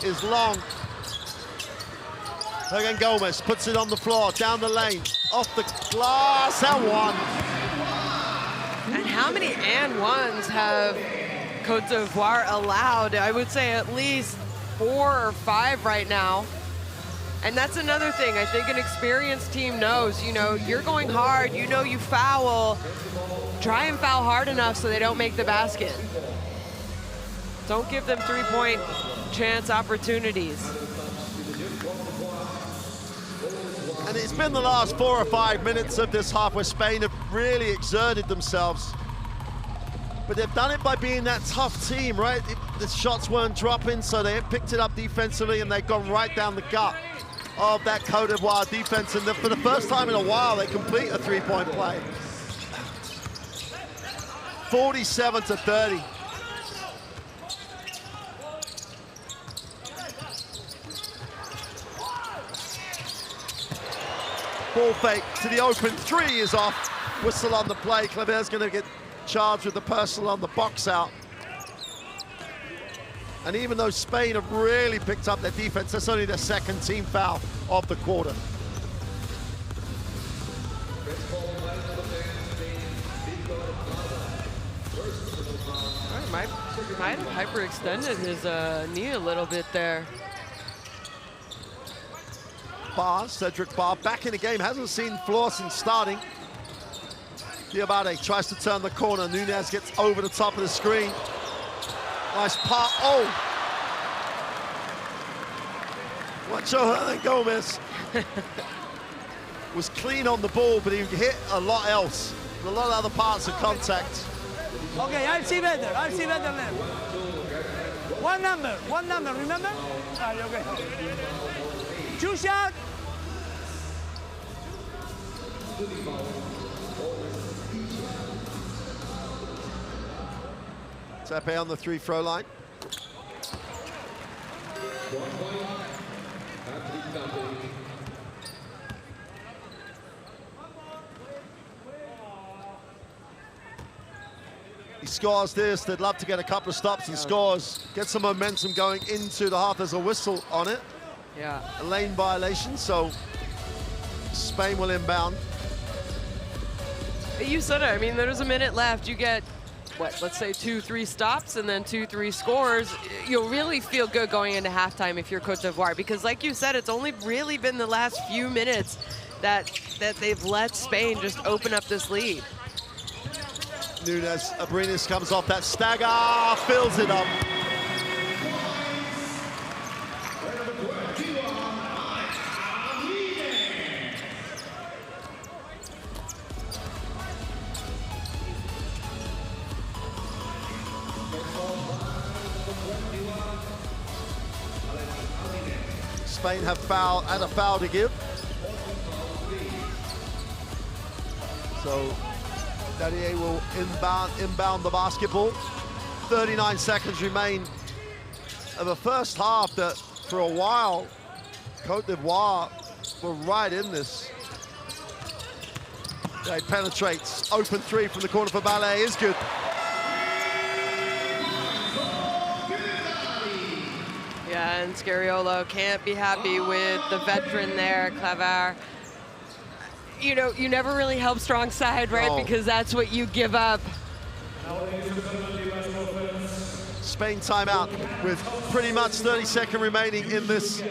is long. Hergen Gomez puts it on the floor, down the lane, off the glass, and one. And how many and ones have Cote d'Ivoire allowed? I would say at least 4 or 5 right now. And that's another thing. I think an experienced team knows, you know, you're going hard, you know you foul. Try and foul hard enough so they don't make the basket. Don't give them 3-point chance opportunities. And it's been the last 4 or 5 minutes of this half where Spain have really exerted themselves. But they've done it by being that tough team, right? The shots weren't dropping, so they picked it up defensively and they've gone right down the gut of that Cote d'Ivoire defense. And for the first time in a while, they complete a 3-point play. 47-30. Ball fake to the open 3 is off. Whistle on the play. Kleber's going to get charged with the personal on the box out. And even though Spain have really picked up their defense, that's only their second team foul of the quarter. Might have hyperextended his knee a little bit there. Cedric Barr, back in the game, hasn't seen floor since starting. Diabate tries to turn the corner. Nunez gets over the top of the screen. Nice pass. Oh! Juancho Gomez was clean on the ball, but he hit a lot else. A lot of other parts of contact. Okay, I'll see better then. One number, remember? Okay. 2 shots. Tepe on the 3-throw line. He scores this. They'd love to get a couple of stops and scores. Get some momentum going into the half. There's a whistle on it. Yeah. A lane violation, so Spain will inbound. You said it. I mean, there's a minute left. You get, what, let's say 2-3 stops and then 2-3 scores. You'll really feel good going into halftime if you're Cote d'Ivoire, because like you said, it's only really been the last few minutes that they've let Spain just open up this lead. Nunez, Abrinas comes off that stagger, fills it up. Spain have had a foul to give. So Dadier will inbound the basketball. 39 seconds remain of a first half that, for a while, Cote d'Ivoire were right in this. They penetrates. Open three from the corner for Ballet is good. Yeah, and Scariolo can't be happy with the veteran there, Claver. You know, you never really help strong side, right? No. Because that's what you give up. Spain timeout with pretty much 30-second remaining in this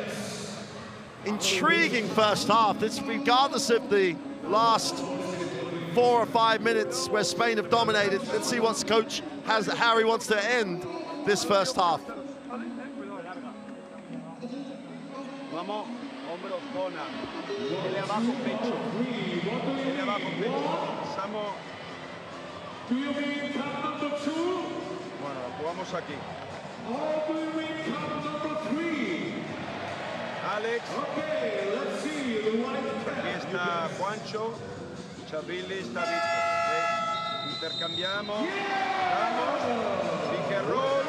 intriguing first half. It's regardless of the last 4 or 5 minutes where Spain have dominated. Let's see what coach has, how he wants to end this first half. Vamos, hombros, zona. Ele abajo, pecho. Ele abajo, pecho. Pasamos. Bueno, jugamos aquí. Alex. Aquí está Juancho. Chavili está Víctor. Intercambiamos. Vamos. Pick and roll.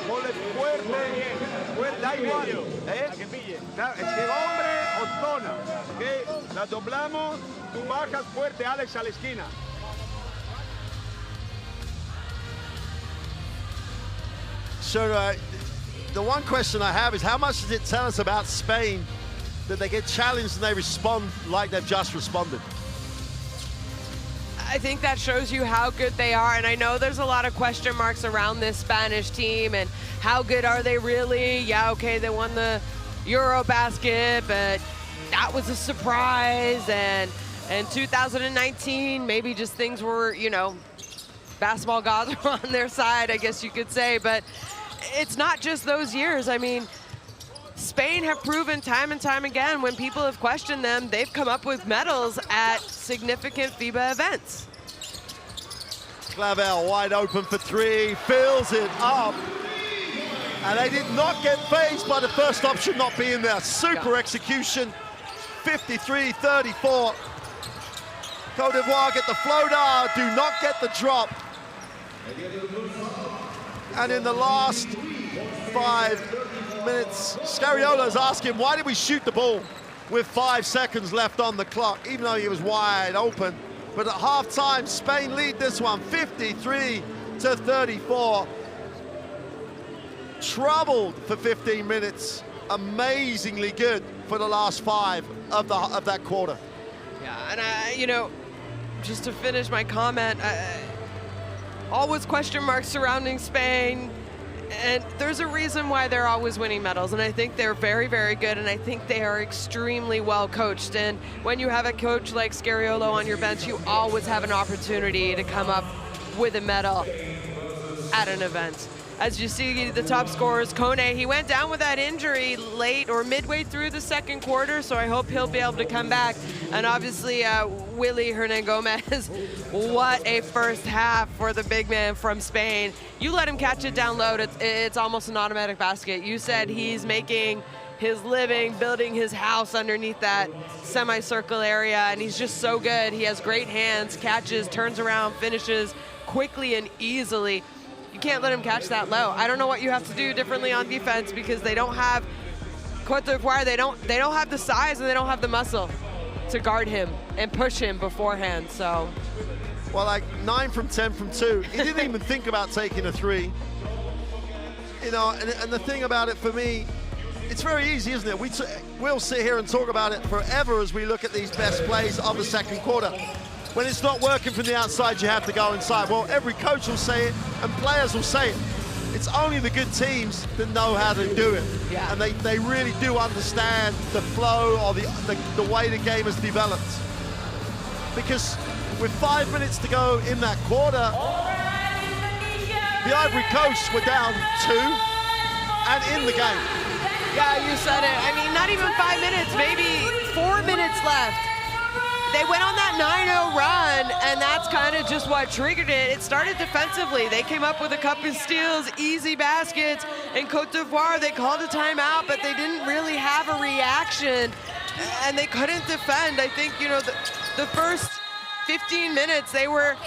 Pole fuerte. Da igual. A que pille. Es que hombre o zona. ¿Okay? La doblamos. Tú bajas fuerte, Alex, a la esquina. So the one question I have is, how much does it tell us about Spain that they get challenged and they respond like they've just responded? I think that shows you how good they are, and I know there's a lot of question marks around this Spanish team and how good are they really? Yeah, okay, they won the Eurobasket, but that was a surprise, and in 2019, maybe just things were, you know, basketball gods were on their side, I guess you could say, but it's not just those years. I mean, Spain have proven time and time again, when people have questioned them, they've come up with medals at significant FIBA events. Clavel wide open for three, fills it up. And they did not get phased by the first option not being there. Super execution, 53-34. Cote d'Ivoire get the floater, do not get the drop. And in the last 5 minutes, Scariolo's asking, why did we shoot the ball with 5 seconds left on the clock, even though he was wide open? But at halftime, Spain lead this one, 53-34. Troubled for 15 minutes, amazingly good for the last 5 of that quarter. Yeah, and you know, just to finish my comment, always question marks surrounding Spain. And there's a reason why they're always winning medals, and I think they're very, very good, and I think they are extremely well coached. And when you have a coach like Scariolo on your bench, you always have an opportunity to come up with a medal at an event. As you see, the top scorers, Kone, he went down with that injury late or midway through the second quarter, so I hope he'll be able to come back. And obviously, Willy Hernan Gomez, what a first half for the big man from Spain. You let him catch it down low, it's almost an automatic basket. You said he's making his living, building his house underneath that semicircle area, and he's just so good. He has great hands, catches, turns around, finishes quickly and easily. You can't let him catch that low. I don't know what you have to do differently on defense because they don't have Cote d'Ivoire. They don't have the size and they don't have the muscle to guard him and push him beforehand. So, well, like 9 from 10 from 2. He didn't even think about taking a 3. You know, and the thing about it for me, it's very easy, isn't it? We'll sit here and talk about it forever as we look at these best plays of the second quarter. When it's not working from the outside, you have to go inside. Well, every coach will say it, and players will say it. It's only the good teams that know how to do it. Yeah. And they really do understand the flow or the way the game has developed. Because with 5 minutes to go in that quarter, the Ivory Coast were down 2 and in the game. Yeah, you said it. I mean, not even 5 minutes, maybe 4 minutes left. They went on that 9-0 run, and that's kind of just what triggered it. It started defensively. They came up with a couple of steals, easy baskets. In Cote d'Ivoire, they called a timeout, but they didn't really have a reaction, and they couldn't defend. I think, you know, the first 15 minutes, they were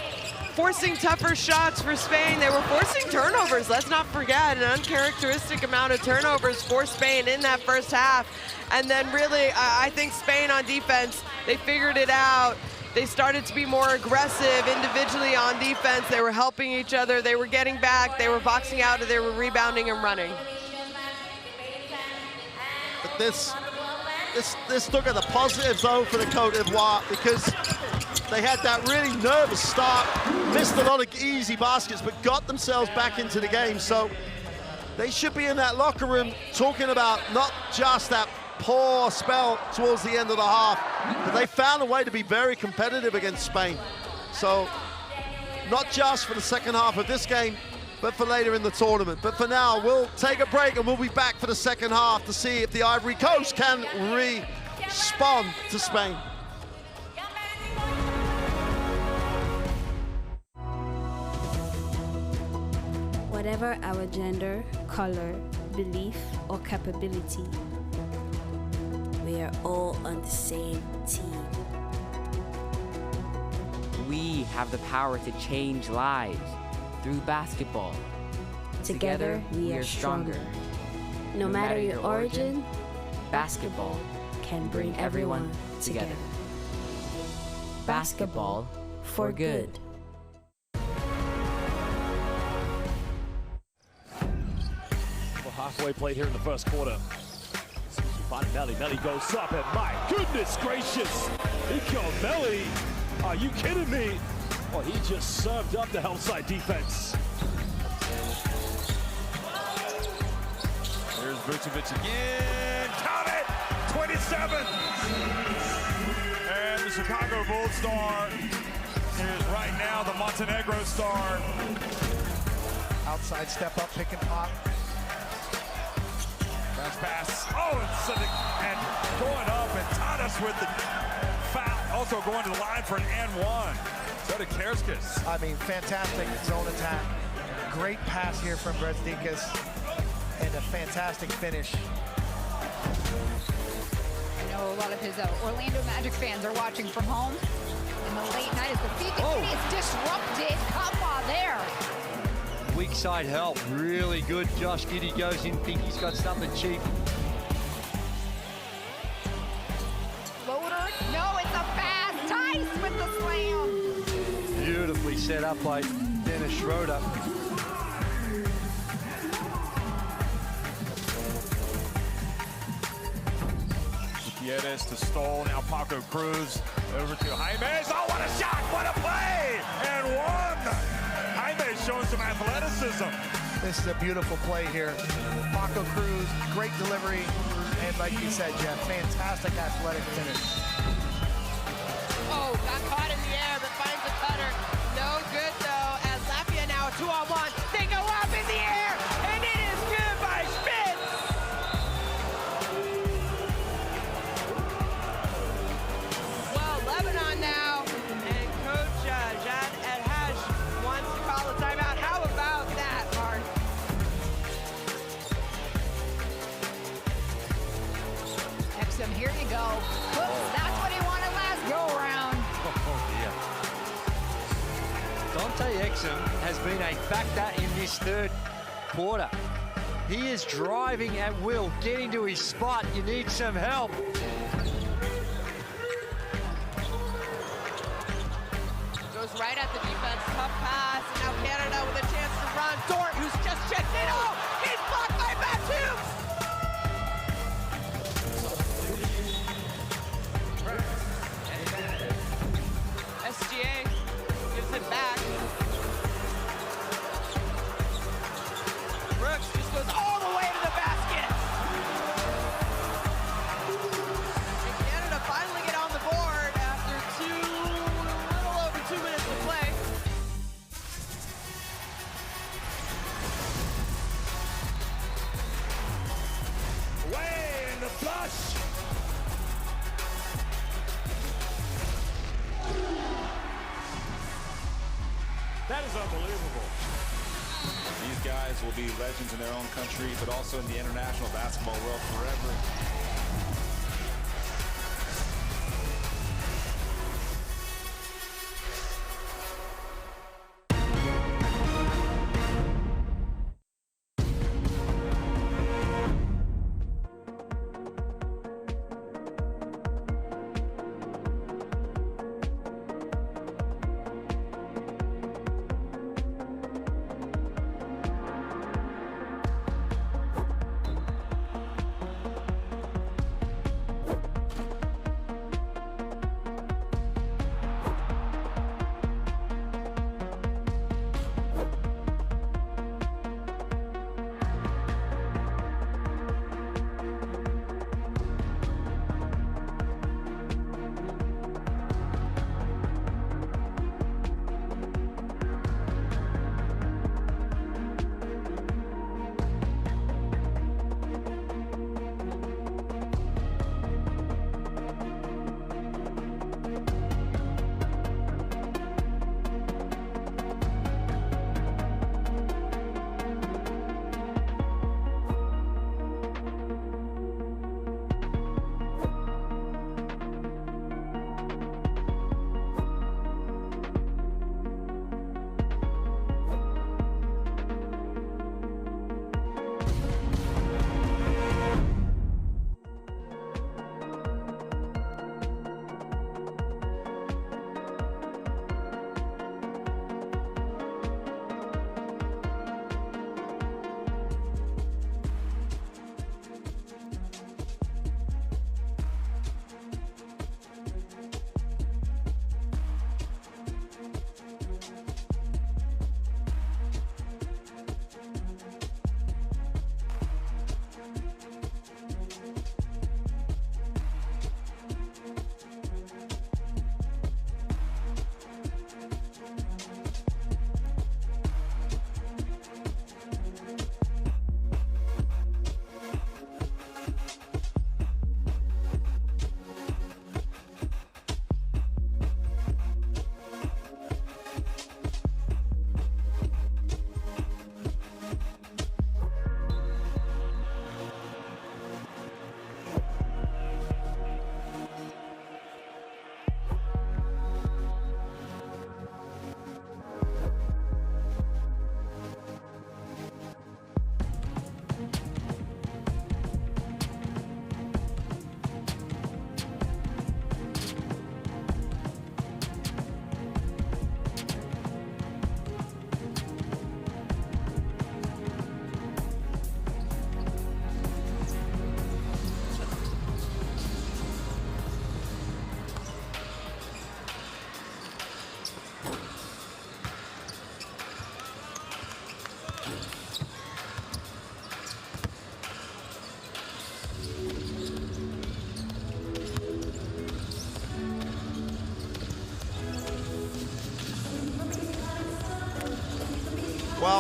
forcing tougher shots for Spain. They were forcing turnovers. Let's not forget, an uncharacteristic amount of turnovers for Spain in that first half. And then really, I think Spain on defense, they figured it out. They started to be more aggressive individually on defense. They were helping each other. They were getting back. They were boxing out, and they were rebounding and running. But let's look at the positives, though, for the Cote d'Ivoire, because they had that really nervous start, missed a lot of easy baskets, but got themselves back into the game. So they should be in that locker room talking about not just that poor spell towards the end of the half, but they found a way to be very competitive against Spain. So not just for the second half of this game, but for later in the tournament. But for now, we'll take a break and we'll be back for the second half to see if the Ivory Coast can respond to Spain. Whatever our gender, color, belief, or capability, we are all on the same team. We have the power to change lives through basketball. Together, we are stronger. No matter your origin, basketball can bring everyone together. Basketball for good. Halfway plate here in the first quarter. Melly goes up, and my goodness gracious, Nico Melly, are you kidding me? Oh, he just served up the help side defense. Here's Vucevic again, count it, 27. And the Chicago Bulls star is right now the Montenegro star. Outside step up, pick and pop. Pass. Oh, and going up, and Tadas with the foul. Also going to the line for an and one. So did Kerskis. I mean, fantastic zone attack. Great pass here from Brezdikas. And a fantastic finish. I know a lot of his Orlando Magic fans are watching from home in the late night as the Phoenix is disrupted. Come on there. Weak side help, really good. Josh Giddey goes in, think he's got something cheap. Floater, no, it's a pass. Tice with the slam. Beautifully set up by Dennis Schroeder. Gutierrez to Stoll, now Paco Cruz over to Jaime. Oh, what a shot, what a play, and one. Jaime's showing some athleticism. This is a beautiful play here. Paco Cruz, great delivery, and like you said, Jeff, fantastic athletic finish. Oh, got caught in the air, but finds a cutter. No good, though, as Latvia now 2-on-1. They go up in the air, and it is good by Spitz. Well, Lebanon now, and Coach Jad El-Haj wants to call a timeout. How about that, Mark? Exum, here you go. Whoops, that's what he wanted last go-around. Dante Exum has been a factor in this third quarter. He is driving at will, getting to his spot. You need some help. Goes right at the defense, tough pass, and now Canada with a chance to run. Dort, who's just checked in. Oh, he's blocked by Batum. SGA gives it back. Brooks just goes all the way to the basket. And Canada finally get on the board after a little over 2 minutes to play. Way in the flush. That is unbelievable. These guys will be legends in their own country, but also in the international basketball world forever.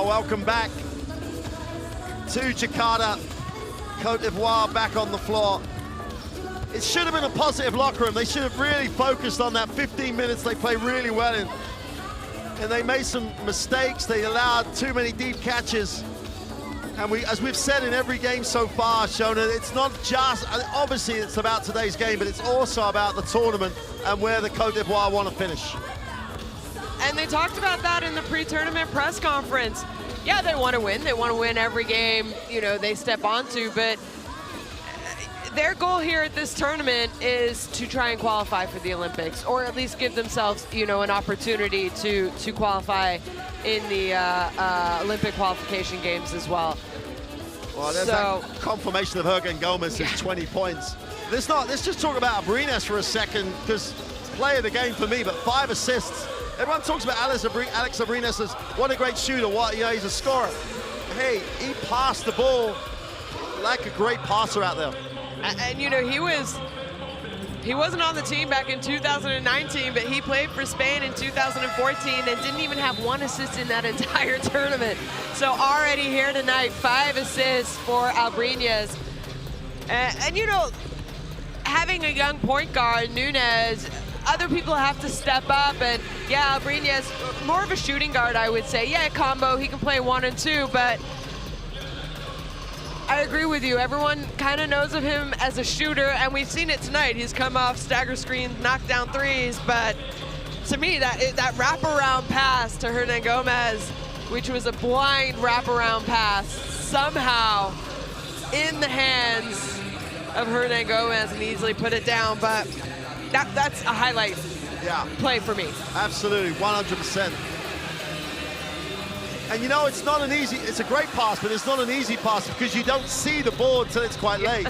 Well, welcome back to Jakarta. Cote d'Ivoire back on the floor. It should have been a positive locker room. They should have really focused on that 15 minutes they played really well in. And they made some mistakes. They allowed too many deep catches. And as we've said in every game so far, Shona, it's not just, obviously it's about today's game, but it's also about the tournament and where the Cote d'Ivoire want to finish. And they talked about that in the pre-tournament press conference. Yeah, they want to win. They want to win every game, you know, they step onto, but their goal here at this tournament is to try and qualify for the Olympics, or at least give themselves, you know, an opportunity to qualify in the Olympic qualification games as well. Well, there's that confirmation of Hergen Gomez at 20 points. Let's just talk about Abrines for a second, because player of the game for me, but 5 assists. Everyone talks about Alex Abrines as what a great shooter, he's a scorer. Hey, he passed the ball like a great passer out there. And you know, he wasn't on the team back in 2019, but he played for Spain in 2014 and didn't even have 1 assist in that entire tournament. So already here tonight, 5 assists for Abrines. And you know, having a young point guard, Nunes, other people have to step up, and yeah, Abrines, more of a shooting guard, I would say. Yeah, combo, he can play 1 and 2, but I agree with you. Everyone kind of knows of him as a shooter, and we've seen it tonight. He's come off stagger screens, knocked down 3s, but to me, that wraparound pass to Hernan Gomez, which was a blind wraparound pass, somehow in the hands of Hernan Gomez and easily put it down, but that's a highlight play for me. Absolutely, 100%. And you know, it's a great pass, but it's not an easy pass because you don't see the ball until it's quite late.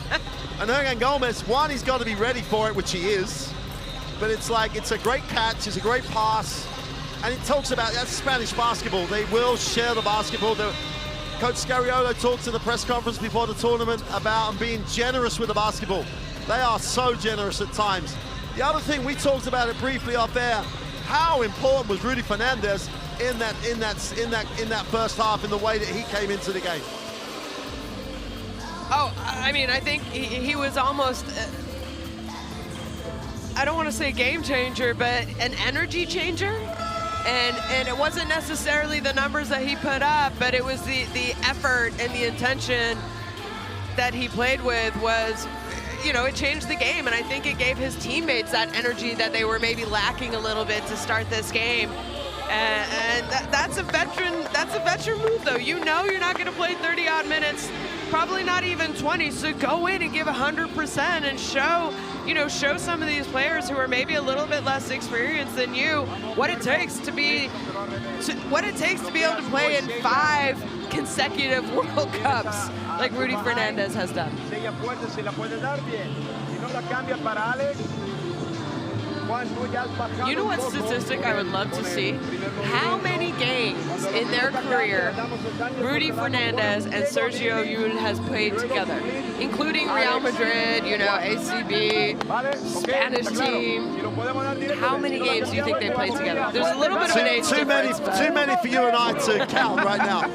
And Hernan Gomez, he's got to be ready for it, which he is. But it's a great catch, it's a great pass. And it talks about, that's Spanish basketball. They will share the basketball. Coach Scariolo talks in the press conference before the tournament about being generous with the basketball. They are so generous at times. The other thing, we talked about it briefly off there, how important was Rudy Fernandez in that first half, in the way that he came into the game. Oh, I mean, I think he was almost, I don't want to say game changer, but an energy changer. And it wasn't necessarily the numbers that he put up, but it was the effort and the intention that he played with was, you know, it changed the game. And I think it gave his teammates that energy that they were maybe lacking a little bit to start this game. And that's a veteran move, though. You know you're not going to play 30-odd minutes, probably not even 20. So go in and give 100% and show some of these players who are maybe a little bit less experienced than you what it takes to be able to play in 5 consecutive World Cups like Rudy Fernandez has done. You know what statistic I would love to see? How many games in their career Rudy Fernandez and Sergio Llull has played together, including Real Madrid, you know, ACB, Spanish team. How many games do you think they played together? There's a little bit of an age difference. Too many for you and I to count right now.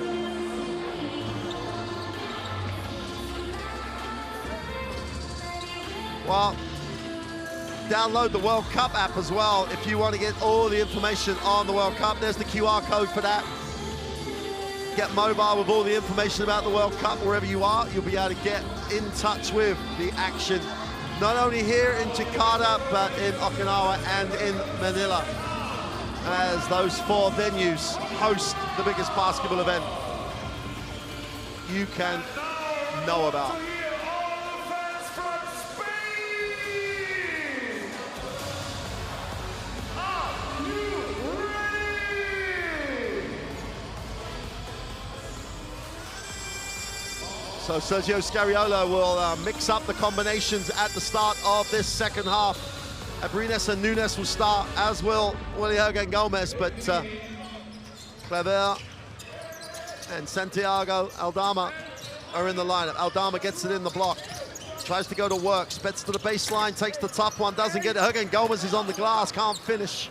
Well, download the World Cup app as well if you want to get all the information on the World Cup. There's the QR code for that. Get mobile with all the information about the World Cup wherever you are. You'll be able to get in touch with the action, not only here in Jakarta, but in Okinawa and in Manila, as those 4 venues host the biggest basketball event you can know about. So Sergio Scariolo will mix up the combinations at the start of this second half. Abrines and Nunes will start, as will Hernan Gomez, but Clever and Santiago Aldama are in the lineup. Aldama gets it in the block, tries to go to work, spits to the baseline, takes the tough one, doesn't get it. Hernan Gomez is on the glass, can't finish.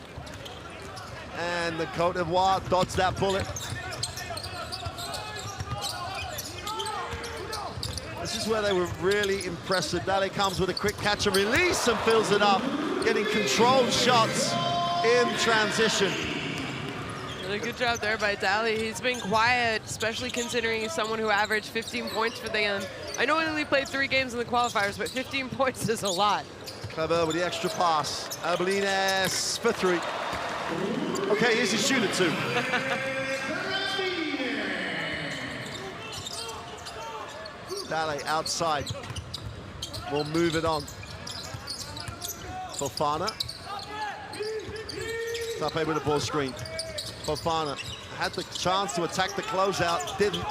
And the Cote d'Ivoire dodged that bullet. This is where they were really impressive. Dale comes with a quick catch and release and fills it up, getting controlled shots in transition. Really good job there by Dali. He's been quiet, especially considering he's someone who averaged 15 points for them. I know he only played 3 games in the qualifiers, but 15 points is a lot. Clever with the extra pass. Abolines for 3. Okay, here's his shooter too. Dale outside. We'll move it on. Fofana. Tape with a ball screen. Fofana had the chance to attack the closeout, didn't.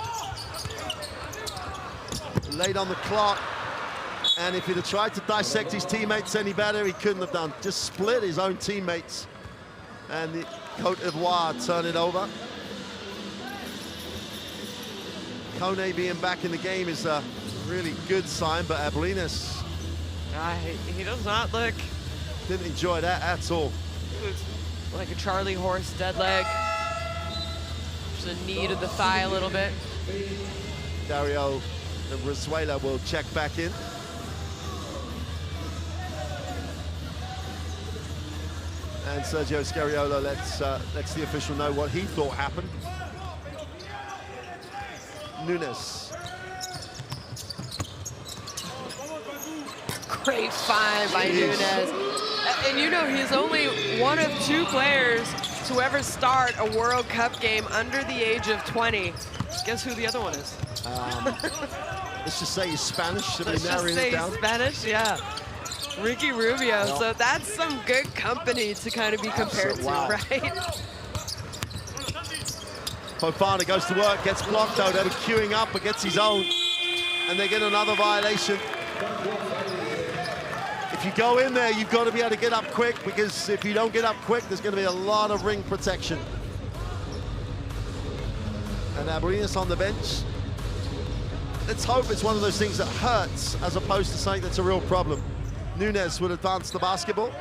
Late on the clock, and if he'd have tried to dissect his teammates any better, he couldn't have done. Just split his own teammates, and the Cote d'Ivoire turn it over. Kone being back in the game is a really good sign, but Abolines... he does not look... Didn't enjoy that at all. It was like a Charlie horse dead leg. Just a knee to the thigh a little bit. Dario Brizuela will check back in. And Sergio Scariolo lets the official know what he thought happened. Nunes. Great find by Nunes. And you know, he's only one of 2 players to ever start a World Cup game under the age of 20. Guess who the other one is? Let's just say he's Spanish. Let's just say he's Spanish, yeah. Ricky Rubio. So that's some good company to kind of be compared to, right? Fofana goes to work, gets blocked though. They were queuing up, but gets his own. And they get another violation. If you go in there, you've got to be able to get up quick, because if you don't get up quick, there's going to be a lot of ring protection. And Abolines on the bench. Let's hope it's one of those things that hurts as opposed to something that's a real problem. Nunes would advance the basketball.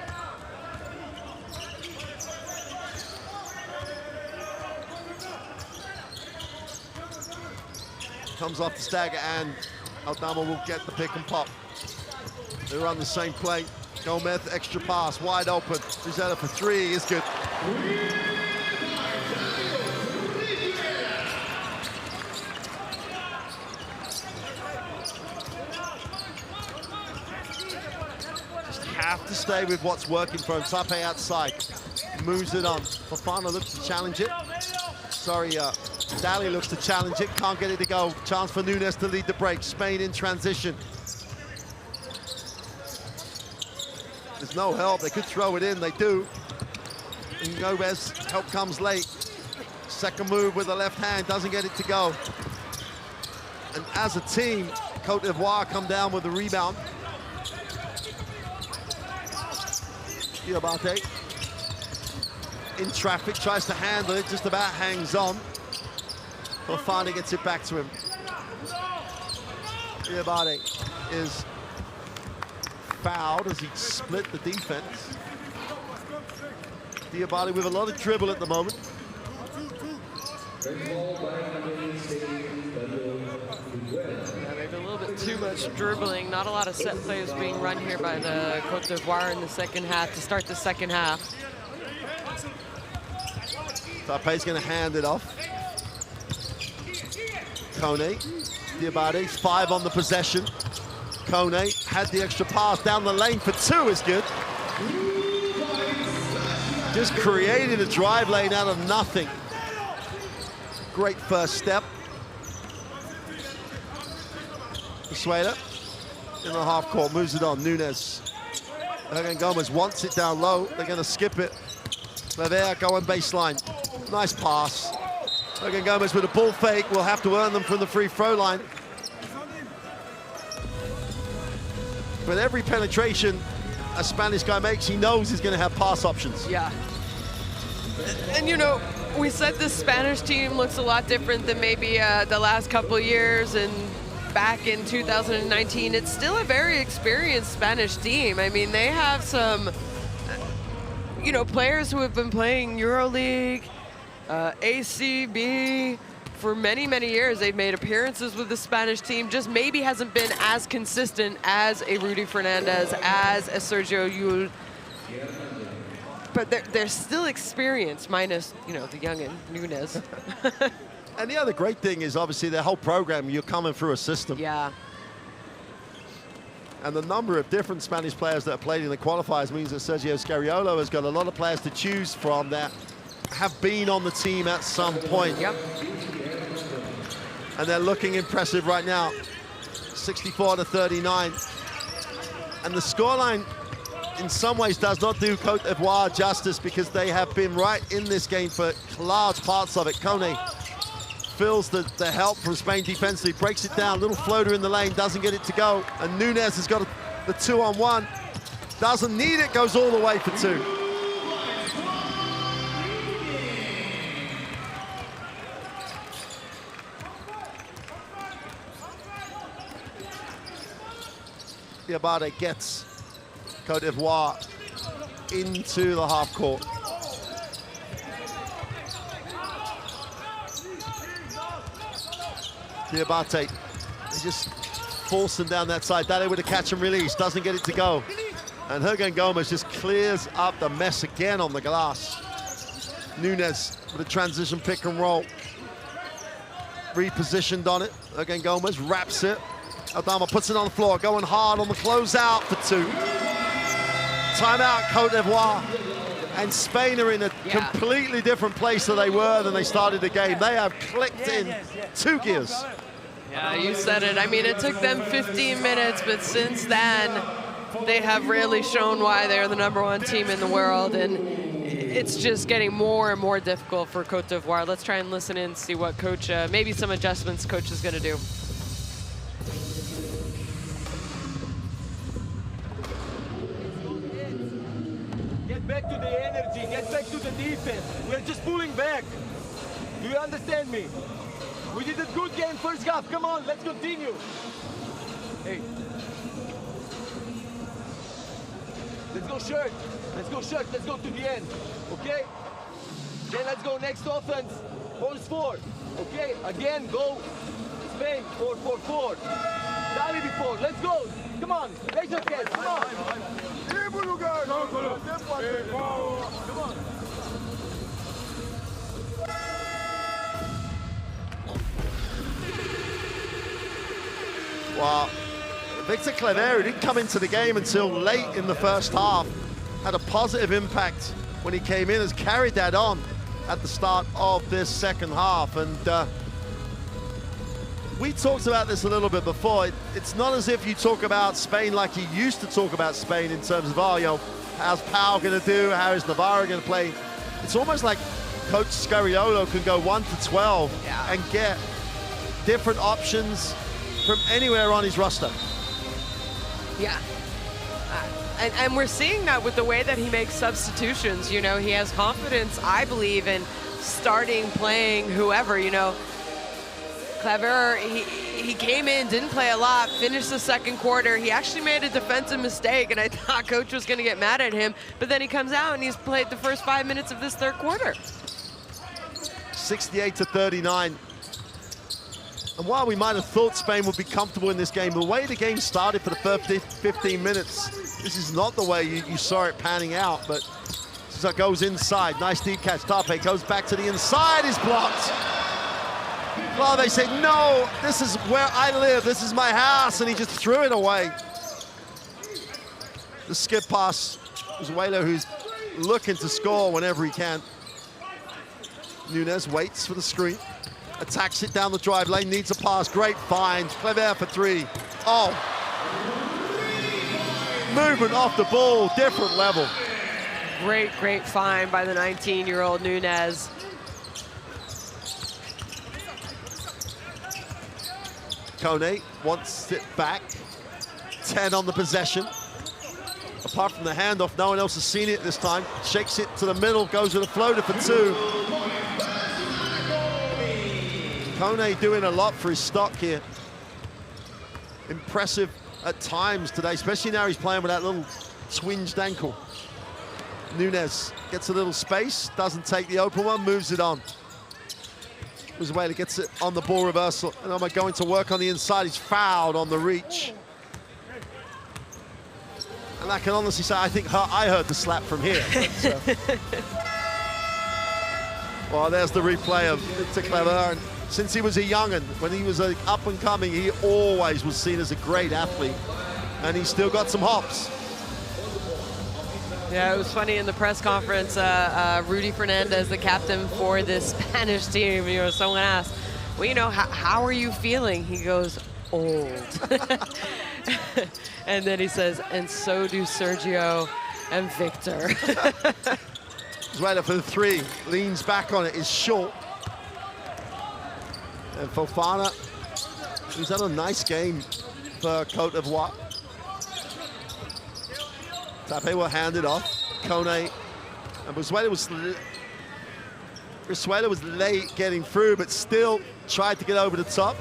Comes off the stagger, and Aldama will get the pick and pop. They run the same play. Gomez, extra pass, wide open. Brizuela for 3 is good. Just have to stay with what's working for him. Tape outside, moves it on. Fofana looks to challenge it. Sorry, Dali looks to challenge it, can't get it to go. Chance for Nunes to lead the break. Spain in transition. There's no help, they could throw it in, they do. And Gomez, help comes late. Second move with the left hand, doesn't get it to go. And as a team, Cote d'Ivoire come down with the rebound. Diabate in traffic, tries to handle it, just about hangs on. Fofana gets it back to him. Diabate is fouled as he split the defense. Diabate with a lot of dribble at the moment. Maybe a little bit too much dribbling. Not a lot of set plays being run here by the Cote d'Ivoire in the second half to start the second half. Tape's going to hand it off. Kone, Diabate's 5 on the possession. Kone had the extra pass down the lane for 2 is good. Just created a drive lane out of nothing. Great first step. Brizuela in the half court, moves it on. Nunes. Hernan Gomez wants it down low. They're going to skip it. Levere going baseline. Nice pass. Hernan Gomez with a ball fake. Will have to earn them from the free throw line. But every penetration a Spanish guy makes, he knows he's going to have pass options. Yeah. And you know, we said this Spanish team looks a lot different than maybe the last couple years, and back in 2019, it's still a very experienced Spanish team. I mean, they have some, you know, players who have been playing EuroLeague, ACB, for many, many years. They've made appearances with the Spanish team, just maybe hasn't been as consistent as a Rudy Fernandez, as a Sergio Llull. But they're still experienced, minus, you know, the youngin, Nunes. And the other great thing is, obviously, their whole program, you're coming through a system. Yeah. And the number of different Spanish players that have played in the qualifiers means that Sergio Scariolo has got a lot of players to choose from that have been on the team at some point. Yep. And they're looking impressive right now. 64-39. And the scoreline, in some ways, does not do Cote d'Ivoire justice, because they have been right in this game for large parts of it. Kone feels the help from Spain defensively, breaks it down, little floater in the lane, doesn't get it to go. And Nunes has got the 2-on-1. Doesn't need it, goes all the way for 2. Diabate gets Cote d'Ivoire into the half court. Diabate, they just force him down that side. Dale with a catch and release, doesn't get it to go. And Hernan Gomez just clears up the mess again on the glass. Nunes with a transition pick and roll. Repositioned on it. Hernan Gomez wraps it. Adama puts it on the floor, going hard on the closeout for 2. Timeout, Cote d'Ivoire. And Spain are in a completely different place than they were than they started the game. They have clicked in 2 gears. Yeah, you said it. I mean, it took them 15 minutes, but since then, they have really shown why they're the #1 team in the world. And it's just getting more and more difficult for Cote d'Ivoire. Let's try and listen in and see what coach, maybe some adjustments coach is going to do. Get back to the energy, get back to the defense. We're just pulling back. Do you understand me? We did a good game first half. Come on, let's continue. Hey. Let's go short. Let's go short. Let's go to the end. Okay? Then let's go next offense. Force 4. Okay? Again, go. Spain, 4-4-4. Dali before. Let's go. Come on. Raise your hands. Come on. Come on. Well, Victor Claver, who didn't come into the game until late in the first half, had a positive impact when he came in, has carried that on at the start of this second half. And we talked about this a little bit before. It's not as if you talk about Spain like you used to talk about Spain in terms of, oh, you know, how's Pau going to do? How is Navarro going to play? It's almost like Coach Scariolo can go 1 to 12 and get different options from anywhere on his roster. Yeah. And we're seeing that with the way that he makes substitutions. You know, he has confidence, I believe, in starting, playing whoever, you know. Claver, he came in, didn't play a lot, finished the second quarter. He actually made a defensive mistake, and I thought coach was going to get mad at him. But then he comes out and he's played the first 5 minutes of this third quarter. 68-39. And while we might have thought Spain would be comfortable in this game, the way the game started for the first 15 minutes, this is not the way you saw it panning out. But so it goes inside, nice deep catch. Tape goes back to the inside, is blocked. Well, they said, no, this is where I live, this is my house, and he just threw it away. The skip pass is Waylo, who's looking to score whenever he can. Nunes waits for the screen, attacks it down the drive lane, needs a pass, great find. Claver for 3. Oh. Movement off the ball, different level. Great, great find by the 19-year-old Nunes. Kone wants it back. 10 on the possession. Apart from the handoff, no one else has seen it this time. Shakes it to the middle, goes with a floater for 2. Kone doing a lot for his stock here. Impressive at times today, especially now he's playing with that little twinged ankle. Nunes gets a little space, doesn't take the open one, moves it on. Brizuela gets it on the ball reversal, and Omar going to work on the inside. He's fouled on the reach. And I can honestly say, I think I heard the slap from here. But, well, there's the replay of Victor Claver. And since he was a young'un, when he was up and coming, he always was seen as a great athlete. And he's still got some hops. Yeah, it was funny in the press conference, Rudy Fernandez, the captain for this Spanish team, you know, someone asked, well, you know, how are you feeling? He goes, old. And then he says, and so do Sergio and Victor. Brizuela for the three, leans back on it, is short. And Fofana, he's had a nice game for Cote d'Ivoire. Tape will hand it off. Kone, and Brizuela was late getting through, but still tried to get over the top.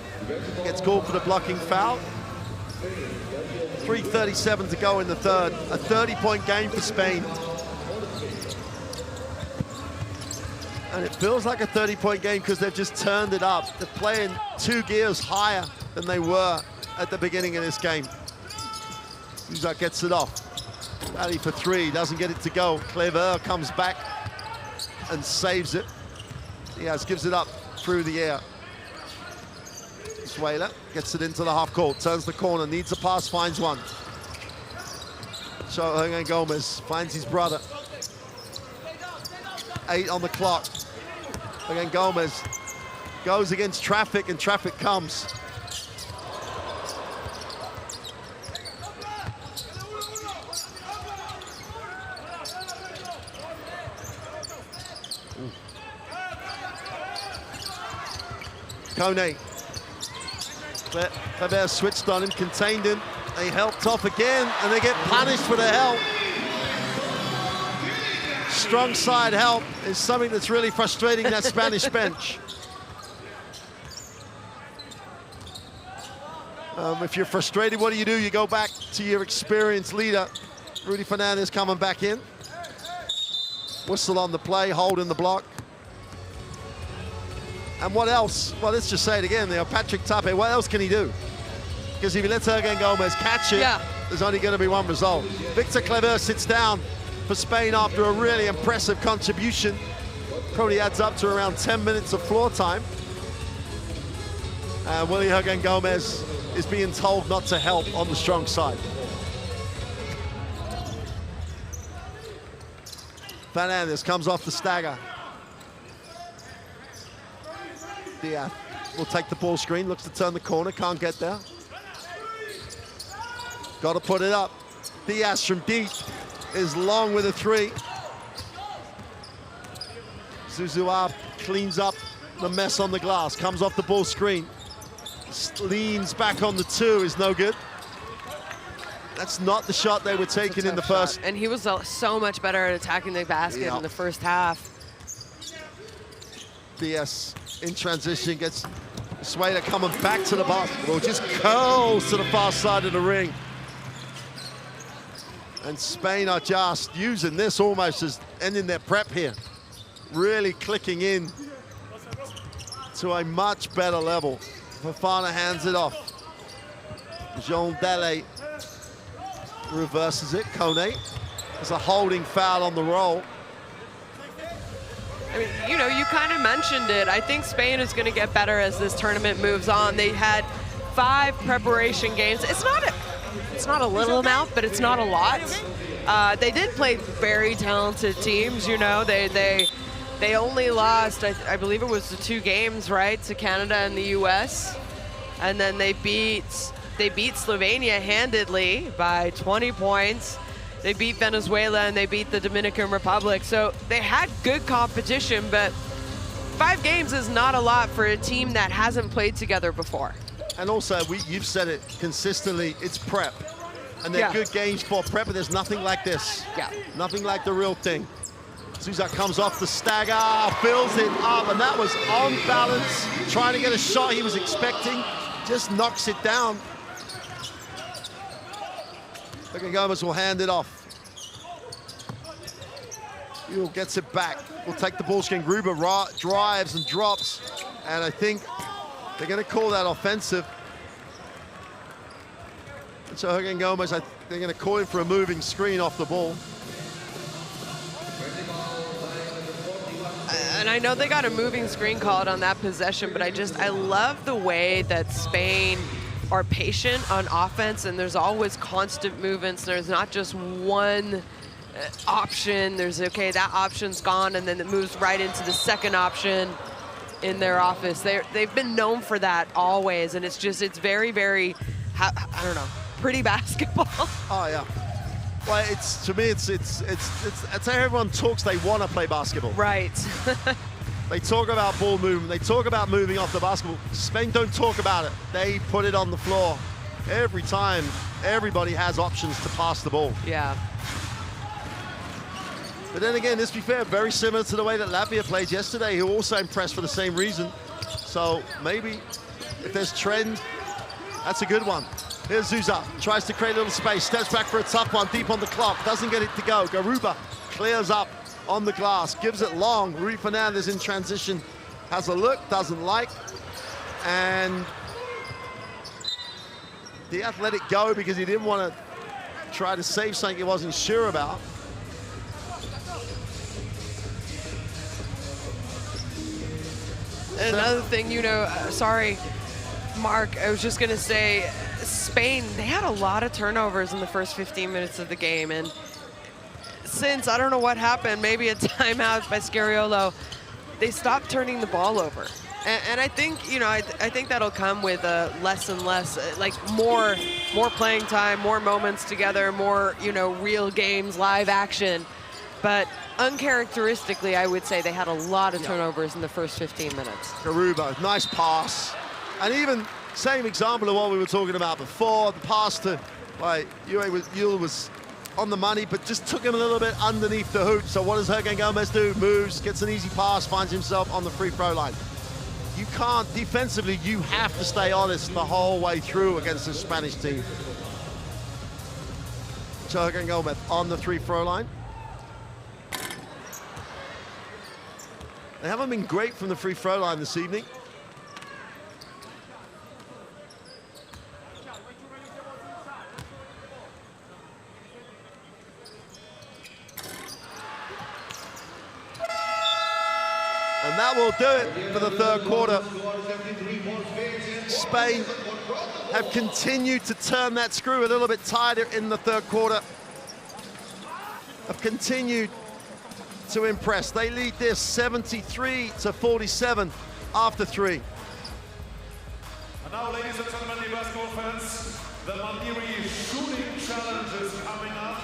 Gets called for the blocking foul. 3:37 to go in the third. A 30-point game for Spain. And it feels like a 30-point game because they've just turned it up. They're playing 2 gears higher than they were at the beginning of this game. Uzak gets it off. Valley for three, doesn't get it to go. Claver comes back and saves it. Diaz gives it up through the air. Brizuela gets it into the half court, turns the corner, needs a pass, finds one. So Hernan Gomez finds his brother. 8 on the clock. Hernan Gomez goes against traffic, and traffic comes. Kone. Claver switched on him, contained him. They helped off again, and they get punished for the help. Strong side help is something that's really frustrating that Spanish bench. If you're frustrated, what do? You go back to your experienced leader. Rudy Fernandez coming back in. Whistle on the play, holding the block. And what else? Well, let's just say it again there. Patrick Tape, what else can he do? Because if he lets Hernan Gomez catch it, there's only going to be one result. Victor Claver sits down for Spain after a really impressive contribution. Probably adds up to around 10 minutes of floor time. And Willie Hernan Gomez is being told not to help on the strong side. Fernandez comes off the stagger. Diaz will take the ball screen, looks to turn the corner, can't get there. Got to put it up. Diaz from deep is long with a three. Zuzua cleans up the mess on the glass, comes off the ball screen. Leans back on the two, is no good. That's not the shot they were taking in the first. And he was so much better at attacking the basket in the first half. Diaz in transition gets Brizuela coming back to the basketball, just curls to the far side of the ring. And Spain are just using this almost as ending their prep here. Really clicking in to a much better level. Fofana hands it off. Jean Dele reverses it. Kone. There's a holding foul on the roll. I mean, you know, you kind of mentioned it. I think Spain is going to get better as this tournament moves on. They had 5 preparation games. It's not a little amount, but it's not a lot. They did play very talented teams. You know, they only lost, I believe it was the 2 games, right, to Canada and the U.S. And then they beat Slovenia handedly by 20 points. They beat Venezuela and they beat the Dominican Republic. So they had good competition, but 5 games is not a lot for a team that hasn't played together before. And also, you've said it consistently, it's prep. And they're good games for prep, but there's nothing like this. Nothing like the real thing. Zuzak comes off the stagger, fills it up, and that was on balance, trying to get a shot he was expecting, just knocks it down. Hernan Gomez will hand it off. Yule gets it back. Will take the ball screen. Gruber drives and drops. And I think they're going to call that offensive. And so Hernan Gomez, they're going to call him for a moving screen off the ball. And I know they got a moving screen called on that possession, but I love the way that Spain are patient on offense, and there's always constant movements. There's not just one option. There's, okay, that option's gone, and then it moves right into the second option in their office. They've been known for that always, and it's very, very, I don't know, pretty basketball. Oh, yeah. Well, to me, it's how everyone talks they want to play basketball. Right. They talk about ball movement. They talk about moving off the basketball. Spain don't talk about it. They put it on the floor. Every time, everybody has options to pass the ball. Yeah. But then again, let's be fair, very similar to the way that Latvia played yesterday, who also impressed for the same reason. So maybe if there's trend, that's a good one. Here's Zuza, tries to create a little space, steps back for a tough one, deep on the clock, doesn't get it to go. Garuba clears up on the glass, gives it long. Rui Fernandez in transition, has a look, doesn't like, and the athletic go because he didn't want to try to save something he wasn't sure about. Another thing, sorry, Mark, I was just going to say, Spain, they had a lot of turnovers in the first 15 minutes of the game, and since, I don't know what happened, maybe a timeout by Scariolo, they stopped turning the ball over. And I think, I think that'll come with less and less, like more playing time, more moments together, more, real games, live action. But uncharacteristically, I would say they had a lot of turnovers in the first 15 minutes. Garuba, nice pass. And even same example of what we were talking about before, the pass to Yule was on the money, but just took him a little bit underneath the hoop. So what does Hernan Gomez do? Moves, gets an easy pass, finds himself on the free throw line. You can't, defensively, you have to stay honest the whole way through against the Spanish team. So Hernan Gomez on the free throw line. They haven't been great from the free throw line this evening. And that will do it for the third quarter. Spain have continued to turn that screw a little bit tighter in the third quarter. Have continued to impress. They lead this 73-47 after 3. And now, ladies and gentlemen, the basketball fans, the Mandiri shooting challenge is coming up.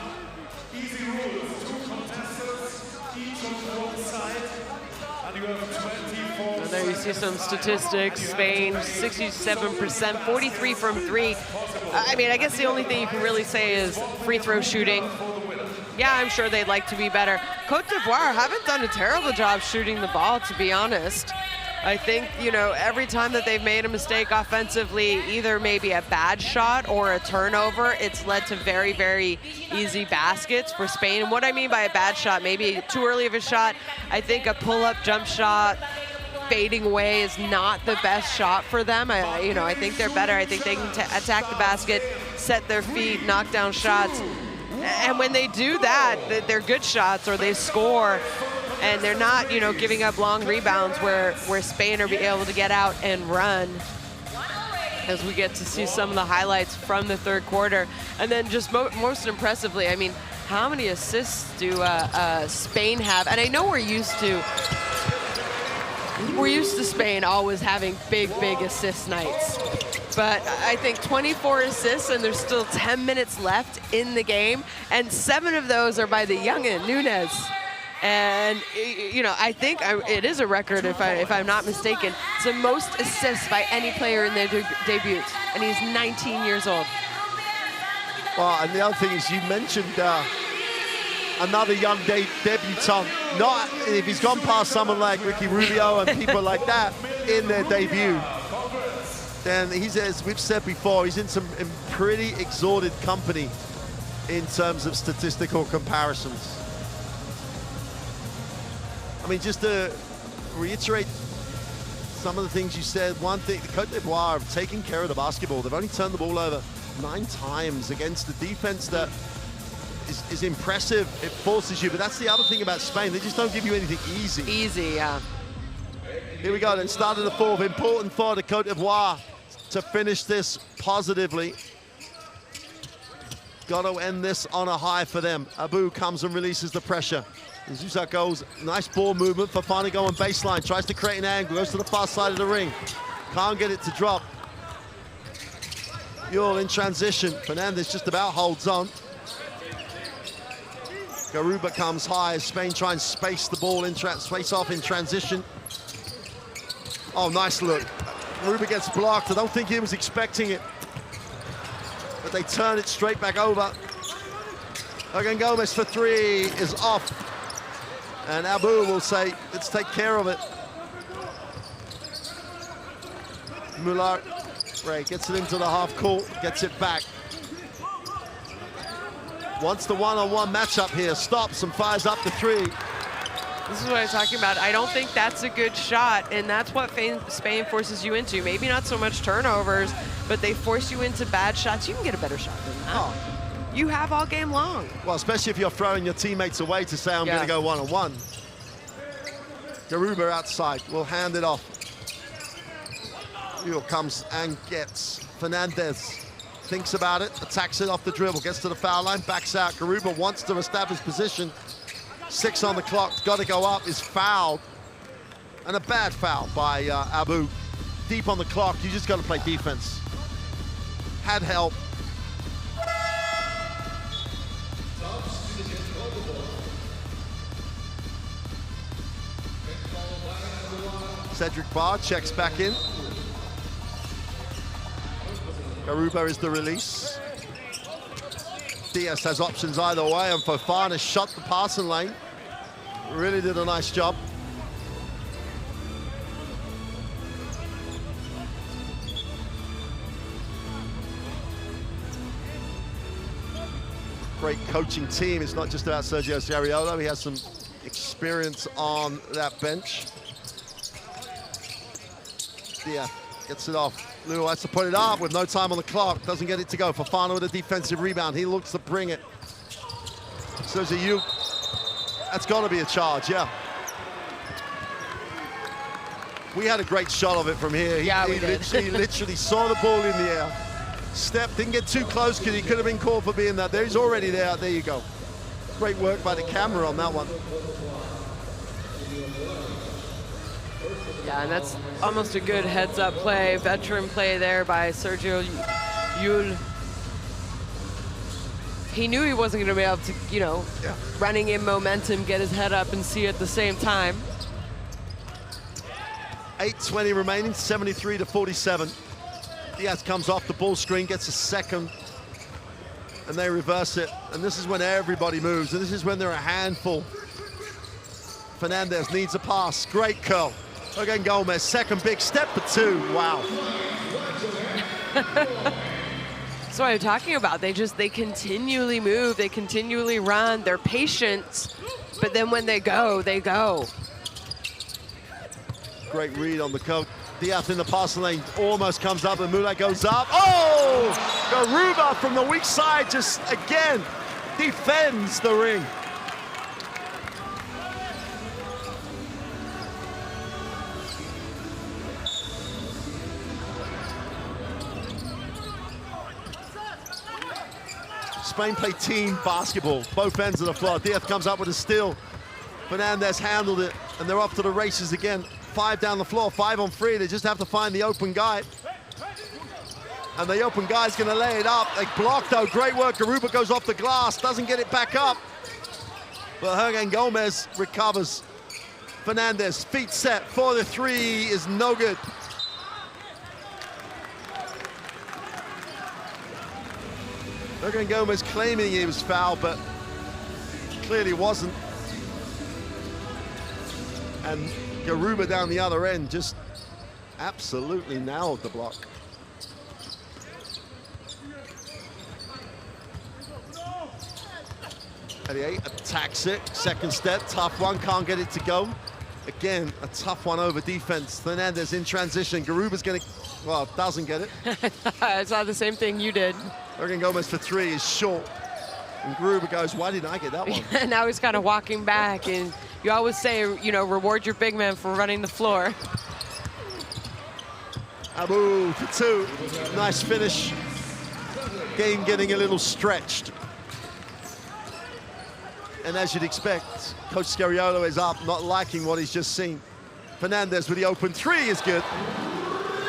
Easy rules, 2 contestants, each on one side, and you have 24. And there you see some statistics. Spain, 67%, 43 from 3. I mean, I guess the only thing you can really say is free throw shooting. Yeah, I'm sure they'd like to be better. Cote d'Ivoire haven't done a terrible job shooting the ball, to be honest. I think, every time that they've made a mistake offensively, either maybe a bad shot or a turnover, it's led to very, very easy baskets for Spain. And what I mean by a bad shot, maybe too early of a shot, I think a pull-up jump shot, fading away is not the best shot for them. I think they're better. I think they can attack the basket, set their feet, knock down shots. And when they do that, they're good shots or they score, and they're not, giving up long rebounds where Spain are be able to get out and run. As we get to see some of the highlights from the third quarter. And then just most impressively, I mean, how many assists do Spain have? And I know we're used to Spain always having big assist nights. But I think 24 assists, and there's still 10 minutes left in the game, and 7 of those are by the youngin, Nunes. And, I think it is a record, if I'm not mistaken. It's the most assists by any player in their debut, and he's 19 years old. Well, and the other thing is you mentioned another young debutant. Not if he's gone past someone like Ricky Rubio and people like that in their debut, then he's, as we've said before, he's in pretty exalted company in terms of statistical comparisons. I mean, just to reiterate some of the things you said. One thing, the Cote d'Ivoire have taken care of the basketball. They've only turned the ball over 9 times against the defense that is impressive. It forces you, but that's the other thing about Spain. They just don't give you anything easy. Easy, yeah. Here we go, then start of the fourth. Important for the Cote d'Ivoire to finish this positively. Got to end this on a high for them. Abu comes and releases the pressure. Zusa goes, nice ball movement for finally going baseline. Tries to create an angle, goes to the far side of the ring. Can't get it to drop. Yul in transition. Fernandez just about holds on. Garuba comes high as Spain try and space the ball in space off in transition. Oh, nice look. Garuba gets blocked. I don't think he was expecting it. But they turn it straight back over. Again, Gomez for 3 is off. And Abu will say, let's take care of it. Muller, Ray gets it into the half court, gets it back. Wants the one-on-one matchup here, stops and fires up the 3. This is what I'm talking about. I don't think that's a good shot, and that's what Spain forces you into. Maybe not so much turnovers, but they force you into bad shots. You can get a better shot than that. Oh. You have all game long. Well, especially if you're throwing your teammates away to say, I'm going to go one-on-one. Garuba outside, will hand it off. Yul comes and gets Fernandez. Thinks about it, attacks it off the dribble, gets to the foul line, backs out. Garuba wants to establish position. 6 on the clock, got to go up, is fouled. And a bad foul by Abu. Deep on the clock, you just got to play defense. Had help. Cedric Barr checks back in. Garuba is the release. Diaz has options either way, and Fofana shot the passing lane. Really did a nice job. Great coaching team. It's not just about Sergio Scariolo. He has some experience on that bench. Diaz gets it off. Lou has to put it up with no time on the clock. Doesn't get it to go. Fofana with a defensive rebound. He looks to bring it. Sergio, you. That's got to be a charge, yeah. We had a great shot of it from here. He literally saw the ball in the air. Step, didn't get too close because he could have been called for being that there. He's already there. There you go. Great work by the camera on that one. Yeah, and that's almost a good heads-up play, veteran play there by Sergio Yul. He knew he wasn't going to be able to, you know, running in momentum, get his head up and see at the same time. 8:20 remaining, 73-47. Diaz comes off the ball screen, gets a second, and they reverse it. And this is when everybody moves, and this is when they're a handful. Fernandez needs a pass, great curl. Again, Gomez, second big step for 2, wow. That's what I'm talking about. They continually move, they continually run, they're patient, but then when they go, they go. Great read on the coat. Diaz in the passing lane almost comes up, and Moulay goes up. Oh! Garuba from the weak side just, again, defends the ring. Spain play team basketball, both ends of the floor. Diaz comes up with a steal. Fernandez handled it, and they're off to the races again. 5 down the floor, 5 on 3. They just have to find the open guy. And the open guy's gonna lay it up. They block though, great work. Garuba goes off the glass, doesn't get it back up. But Hernan Gomez recovers. Fernandez, feet set for the 3 is no good. Hernan Gomez claiming he was fouled, but clearly wasn't. And Garuba down the other end just absolutely nailed the block. Attacks it, second step, tough one, can't get it to go. Again, a tough one over defense. Fernandez in transition. Garuba's going to, well, doesn't get it. I saw the same thing you did. Ergin Gomez for three is short. And Garuba goes, why didn't I get that one? And now he's kind of walking back. And you always say, you know, reward your big man for running the floor. Abu for two. Nice finish. Game getting a little stretched. And as you'd expect, Coach Scariolo is up, not liking what he's just seen. Fernandez with the open three is good.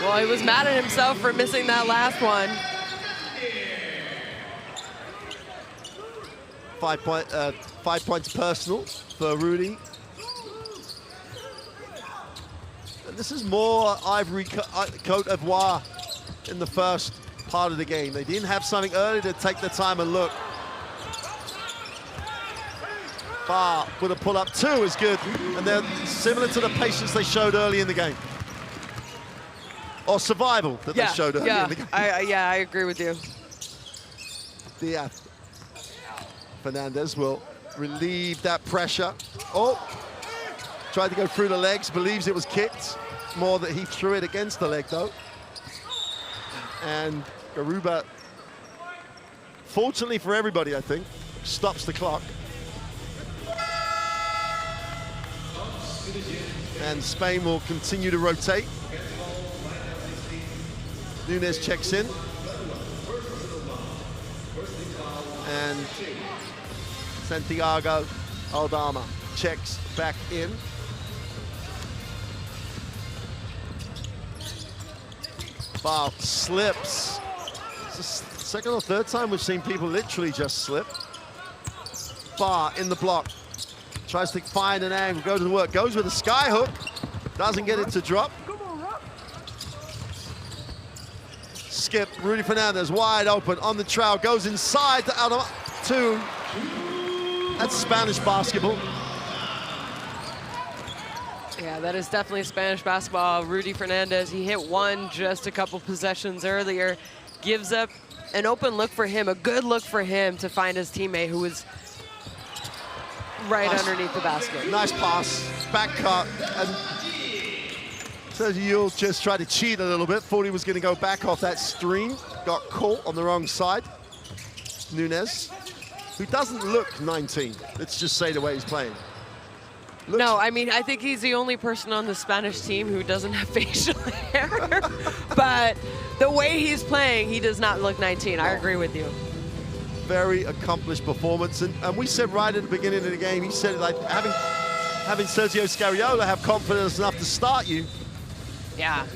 Well, he was mad at himself for missing that last one. 5 points personal for Rudy. And this is more Ivory Cote d'Ivoire in the first part of the game. They didn't have something early to take the time and look. Bar with a pull-up two is good, and they're similar to the patience they showed early in the game. Or survival that they showed early in the game. I agree with you. Diaz. Fernandez will relieve that pressure. Oh, tried to go through the legs, believes it was kicked. More that he threw it against the leg, though. And Garuba, fortunately for everybody, I think, stops the clock. And Spain will continue to rotate. Nunes checks in. And Santiago Aldama checks back in. Foul slips. It's the second or third time we've seen people literally just slip. Bar in the block. Tries to find an angle, goes to work, goes with a sky hook. Doesn't get it to drop. Skip, Rudy Fernandez wide open on the trail, goes inside to Aldama. Two. That's Spanish basketball. Yeah, that is definitely Spanish basketball. Rudy Fernandez, he hit one just a couple possessions earlier. Gives up an open look for him, a good look for him to find his teammate who was right underneath the basket. Nice pass, back cut, and Sergio Yul just tried to cheat a little bit, thought he was going to go back off that stream, got caught on the wrong side. Nunes, who doesn't look 19, let's just say the way he's playing. No, I mean, I think he's the only person on the Spanish team who doesn't have facial hair. But the way he's playing, he does not look 19. I agree with you. Very accomplished performance. And we said right at the beginning of the game, he said, like, having Sergio Scariolo have confidence enough to start you. Yeah.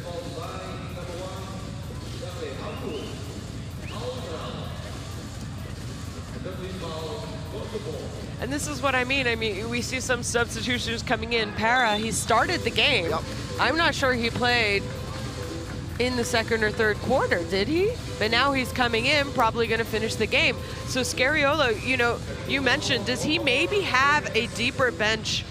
And this is what I mean. I mean, we see some substitutions coming in. Para, he started the game. Yep. I'm not sure he played in the second or third quarter, did he? But now he's coming in, probably going to finish the game. So Scariolo, you know, you mentioned, does he maybe have a deeper bench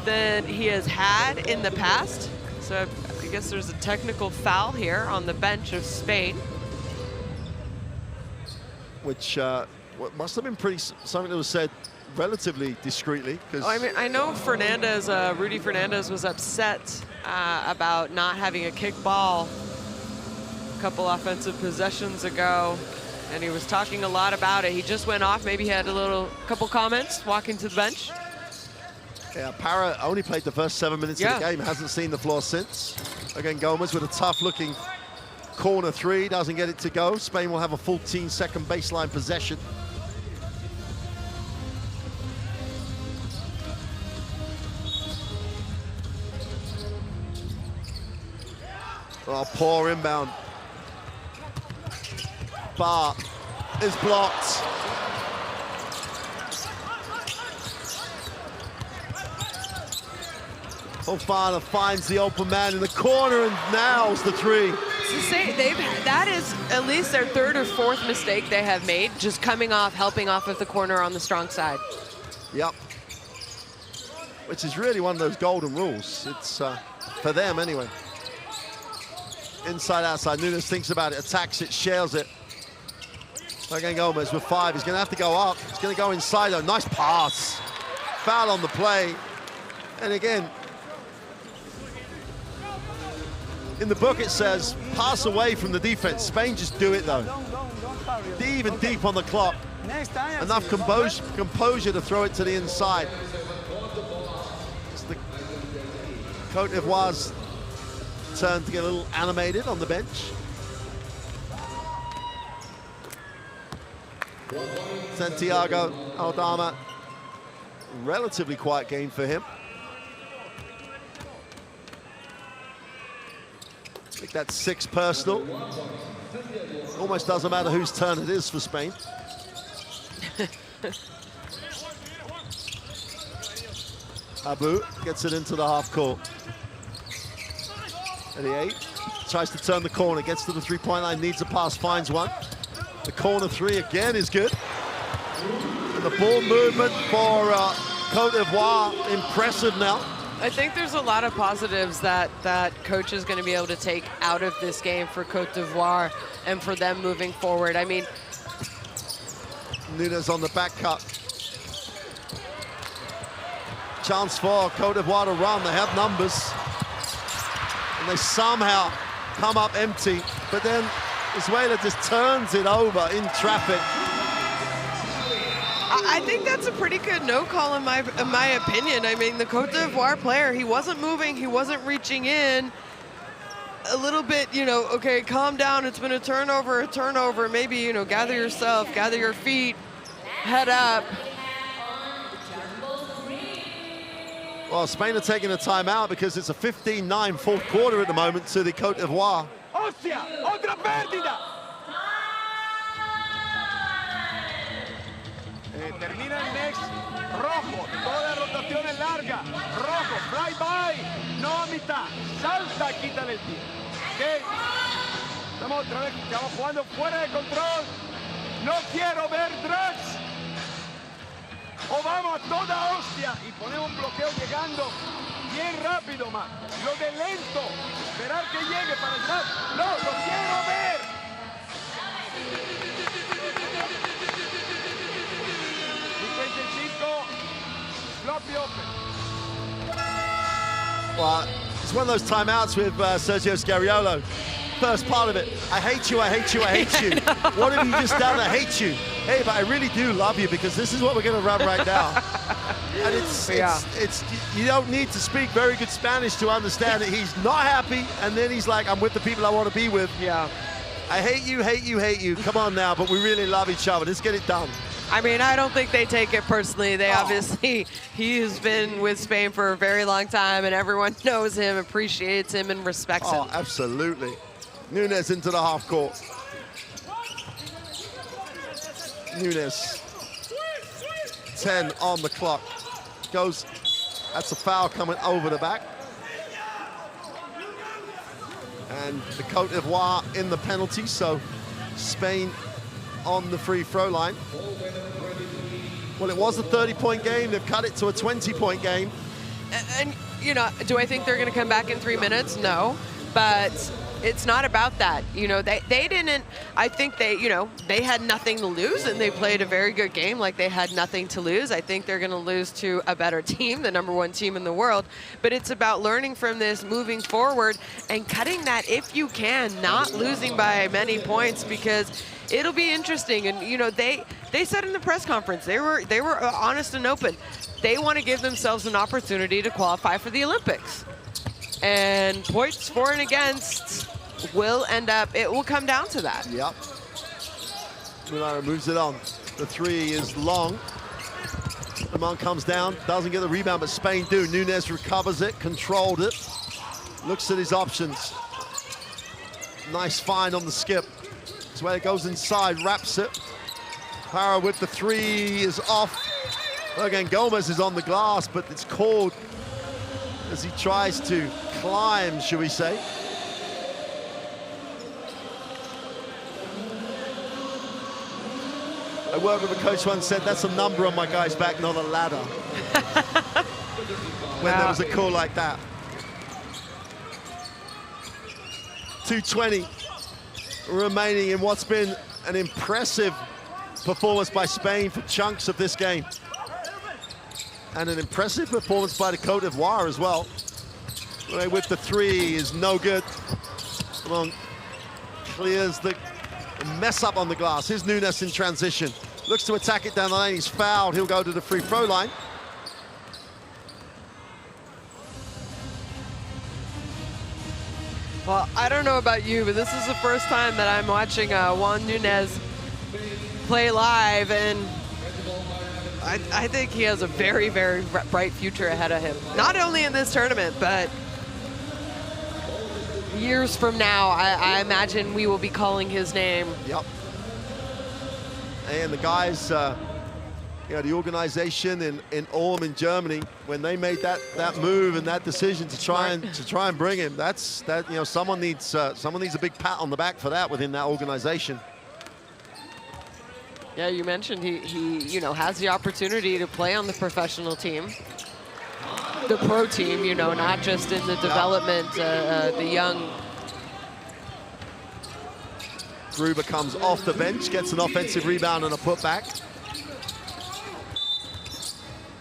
than he has had in the past? So I guess there's a technical foul here on the bench of Spain. Which what must have been something that was said relatively discreetly. Oh, I mean, I know Fernandez, Rudy Fernandez was upset about not having a kick ball a couple offensive possessions ago, and he was talking a lot about it. He just went off, maybe he had a couple comments walking to the bench. Yeah, Para only played the first 7 minutes of the game, hasn't seen the floor since. Again, Gomez with a tough-looking corner three, doesn't get it to go. Spain will have a 14-second baseline possession. Oh, poor inbound. Bar is blocked. Fofana finds the open man in the corner and nails the three. To say that is at least their third or fourth mistake they have made, just coming off, helping off of the corner on the strong side. Yep. Which is really one of those golden rules. It's for them anyway. Inside, outside. Nunes thinks about it, attacks it, shares it. Again, Gomez with 5. He's going to have to go up. He's going to go inside, though. Nice pass. Foul on the play. And again, in the book it says, pass away from the defense. Spain just do it though. Even deep on the clock. Enough composure to throw it to the inside. It's the Cote d'Ivoire's turn to get a little animated on the bench. Santiago Aldama, relatively quiet game for him. I think that's 6 personal. Almost doesn't matter whose turn it is for Spain. Abu gets it into the half court. 88, tries to turn the corner, gets to the three-point line, needs a pass, finds one. The corner three again is good. And the ball movement for Cote d'Ivoire, impressive now. I think there's a lot of positives that coach is going to be able to take out of this game for Cote d'Ivoire and for them moving forward. I mean, Nunes on the back cut. Chance for Cote d'Ivoire to run. They have numbers. And they somehow come up empty. But then Venezuela just turns it over in traffic. I think that's a pretty good no call in my opinion. I mean, the Cote d'Ivoire player, he wasn't moving, he wasn't reaching in. A little bit, you know, okay, calm down, it's been a turnover. Maybe, you know, gather yourself, gather your feet, head up. Well, Spain are taking a timeout because it's a 15-9 fourth quarter at the moment to the Cote d'Ivoire. Ostia, otra pérdida. Termina el next, rojo, toda rotación es larga, rojo, fly by, no a mitad, salta, quítale el pie. ¿Okay? Estamos otra vez, estamos jugando fuera de control, no quiero ver drugs. O vamos a toda hostia y ponemos un bloqueo llegando bien rápido, más. Lo de lento, esperar que llegue para atrás, no, lo quiero ver. Well, it's one of those timeouts with Sergio Scariolo. First part of it, I hate you, I hate you, I hate you. What have you just done? I hate you. Hey, but I really do love you because this is what we're going to run right now. And it's you don't need to speak very good Spanish to understand that he's not happy, and then he's like, I'm with the people I want to be with. Yeah. I hate you, hate you, hate you. Come on now, but we really love each other. Let's get it done. I mean, I don't think they take it personally. They obviously, he's been with Spain for a very long time, and everyone knows him, appreciates him, and respects him. Oh, absolutely. Nunes into the half court. Nunes, 10 on the clock. Goes, that's a foul coming over the back. And the Cote d'Ivoire in the penalty, so Spain on the free throw line. Well, it was a 30-point game. They've cut it to a 20-point game. And, you know, do I think they're going to come back in 3 minutes? No. But it's not about that. You know, they didn't, I think they, you know, they had nothing to lose, and they played a very good game like they had nothing to lose. I think they're going to lose to a better team, the #1 team in the world. But it's about learning from this, moving forward, and cutting that if you can, not losing by many points, because it'll be interesting. And, you know, they said in the press conference, they were honest and open. They want to give themselves an opportunity to qualify for the Olympics. And points for and against will end up, it will come down to that. Yep. Milano moves it on. The three is long. Lamont comes down, doesn't get the rebound, but Spain do. Nunes recovers it, controlled it. Looks at his options. Nice find on the skip. That's where it goes inside, wraps it. Parra with the three is off. Again, Gomez is on the glass, but it's called as he tries to climb, shall we say. I worked with a coach once, said that's a number on my guy's back, not a ladder. When there was a call like that. 2:20 remaining in what's been an impressive performance by Spain for chunks of this game. And an impressive performance by the Cote d'Ivoire as well. With the three is no good. Long clears the mess up on the glass. Here's Nunes in transition. Looks to attack it down the lane. He's fouled. He'll go to the free throw line. Well, I don't know about you, but this is the first time that I'm watching Juan Nunes play live, and I think he has a very, very bright future ahead of him. Not only in this tournament, but years from now, I imagine we will be calling his name. Yep. And the guys, you know, the organization in Ulm in Germany, when they made that move and that decision to try and bring him, you know, someone needs a big pat on the back for that within that organization. Yeah, you mentioned he you know, has the opportunity to play on the professional team, the pro team, you know, not just in the development, the young. Gruber comes off the bench, gets an offensive rebound and a putback.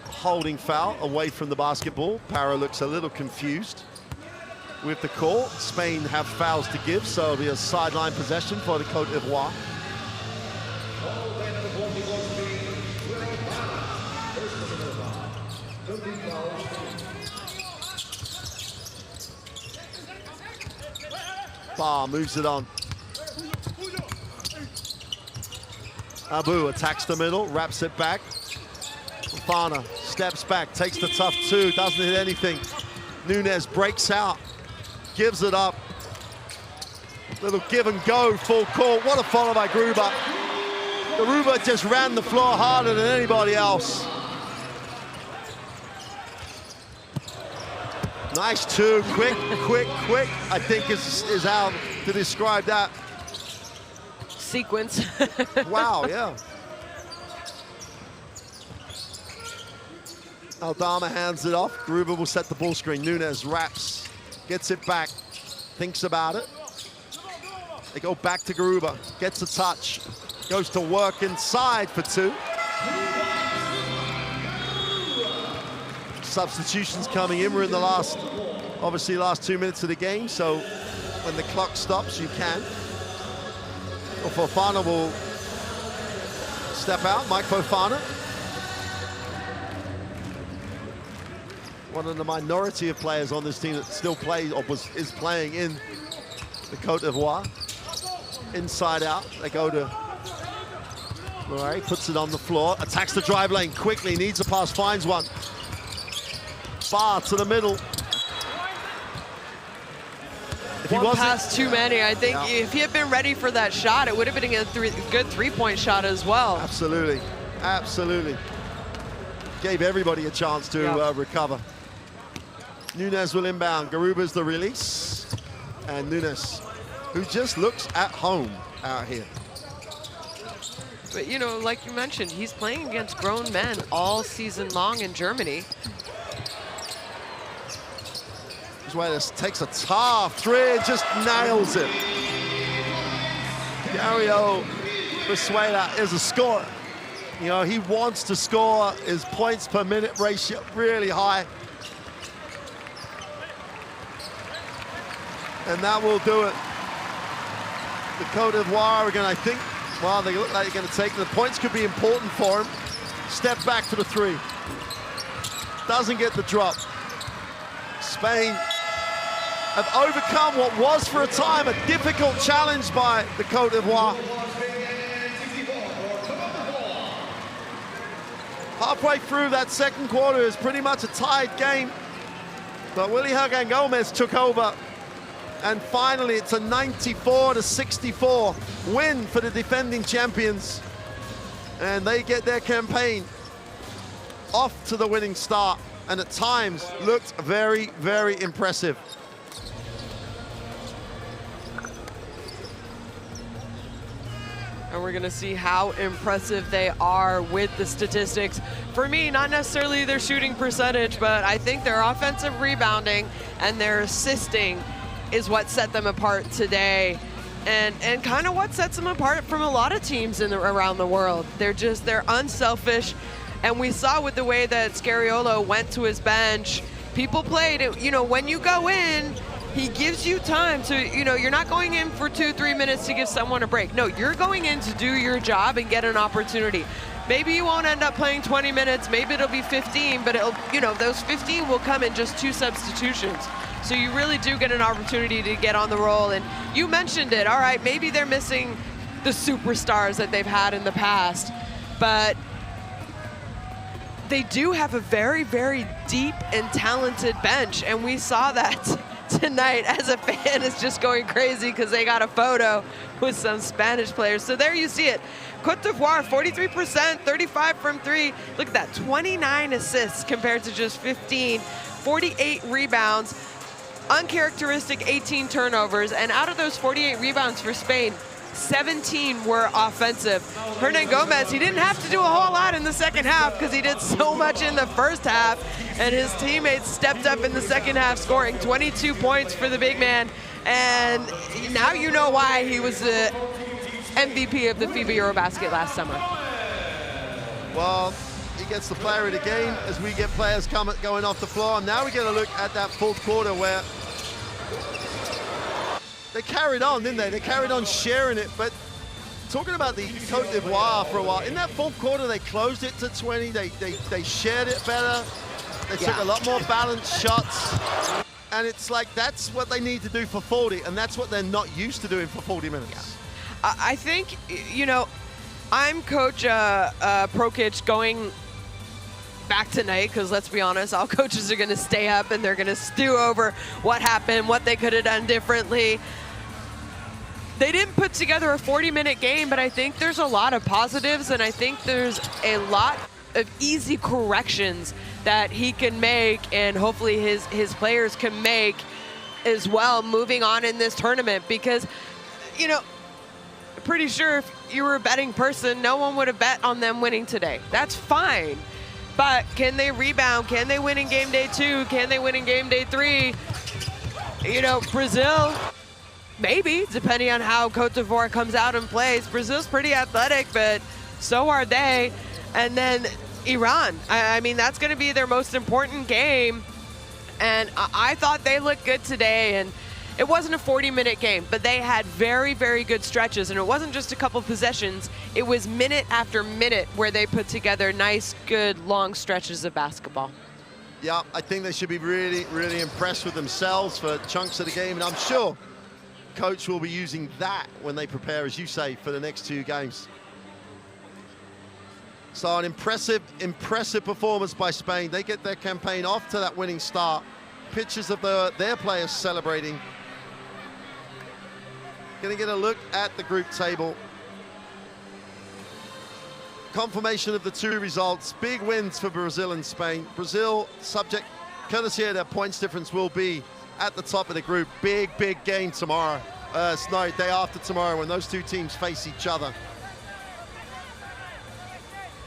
Holding foul away from the basketball. Para looks a little confused with the call. Spain have fouls to give, so it'll be a sideline possession for the Cote d'Ivoire. Barr moves it on. Abu attacks the middle, wraps it back. Fofana steps back, takes the tough two, doesn't hit anything. Nunes breaks out, gives it up. Little give and go, full court. What a follow by Gruber. Gruber just ran the floor harder than anybody else. Nice two, quick, I think is how to describe that. Sequence. Wow, yeah. Aldama hands it off. Gruber will set the ball screen. Nunes wraps, gets it back, thinks about it. They go back to Gruber, gets a touch, goes to work inside for two. Substitutions coming in. We're in the last 2 minutes of the game, so when the clock stops, you can. Fofana will step out, Mike Fofana. One of the minority of players on this team that still plays or is playing in the Cote d'Ivoire. Inside out, they go to Murray, puts it on the floor, attacks the drive lane quickly, needs a pass, finds one. Barr to the middle. One pass too many. I think if he had been ready for that shot, it would have been a good three-point shot as well. Absolutely, absolutely. Gave everybody a chance to recover. Nunes will inbound. Garuba's the release. And Nunes, who just looks at home out here. But, you know, like you mentioned, he's playing against grown men all season long in Germany. This takes a tough three, just nails it. Dario Brizuela is a scorer. You know, he wants to score. His points per minute ratio really high. And that will do it. The Cote d'Ivoire again, I think, well, they look like they're going to take the points, could be important for him. Step back for the three. Doesn't get the drop. Spain have overcome what was for a time a difficult challenge by the Cote d'Ivoire. Halfway through that second quarter is pretty much a tied game, but Willy Hergan Gomez took over, and finally it's a 94-64 win for the defending champions, and they get their campaign off to the winning start, and at times looked very, very impressive. And we're gonna see how impressive they are with the statistics. For me, not necessarily their shooting percentage, but I think their offensive rebounding and their assisting is what set them apart today. And kind of what sets them apart from a lot of teams around the world. They're unselfish, And we saw with the way that Scariolo went to his bench, people played, you know, when you go in, he gives you time to, you know, you're not going in for 2-3 minutes to give someone a break. No, you're going in to do your job and get an opportunity. Maybe you won't end up playing 20 minutes, maybe it'll be 15, but it'll, you know, those 15 will come in just 2 substitutions. So you really do get an opportunity to get on the roll. And you mentioned it, all right, maybe they're missing the superstars that they've had in the past, but they do have a very, very deep and talented bench, and we saw that tonight as a fan is just going crazy because they got a photo with some Spanish players. So there you see it. Cote d'Ivoire, 43%, 35 from 3. Look at that, 29 assists compared to just 15, 48 rebounds, uncharacteristic 18 turnovers, and out of those 48 rebounds for Spain, 17 were offensive. Hernan Gomez, he didn't have to do a whole lot in the second half because he did so much in the first half, and his teammates stepped up in the second half, scoring 22 points for the big man. And now you know why he was the MVP of the FIBA Eurobasket last summer. Well, he gets the player of the game as we get players going off the floor. And now we get a look at that fourth quarter where they carried on, didn't they? They carried on sharing it, but talking about the Cote d'Ivoire for a while, in that fourth quarter, they closed it to 20. They shared it better. They took a lot more balanced shots. And it's like, that's what they need to do for 40, and that's what they're not used to doing for 40 minutes. Yeah. I think, you know, I'm Coach Prokic going back tonight, because let's be honest, all coaches are going to stay up and they're going to stew over what happened, what they could have done differently. They didn't put together a 40-minute game, but I think there's a lot of positives, and I think there's a lot of easy corrections that he can make, and hopefully his players can make as well moving on in this tournament. Because, you know, pretty sure if you were a betting person, no one would have bet on them winning today. That's fine. But can they rebound? Can they win in game day 2? Can they win in game day 3? You know, Brazil, maybe, depending on how Cote d'Ivoire comes out and plays. Brazil's pretty athletic, but so are they. And then Iran. I mean, that's going to be their most important game. And I thought they looked good today. And it wasn't a 40-minute game, but they had very, very good stretches. And it wasn't just a couple possessions. It was minute after minute where they put together nice, good, long stretches of basketball. Yeah, I think they should be really, really impressed with themselves for chunks of the game. And I'm sure Coach will be using that when they prepare, as you say, for the next 2 games. So an impressive performance by Spain. They get their campaign off to that winning start. Pictures of their players celebrating. Going to get a look at the group table. Confirmation of the 2 results. Big wins for Brazil and Spain. Brazil, subject, courtesy of their points difference, will be at the top of the group. Big, big game tomorrow. No, day after tomorrow, when those 2 teams face each other.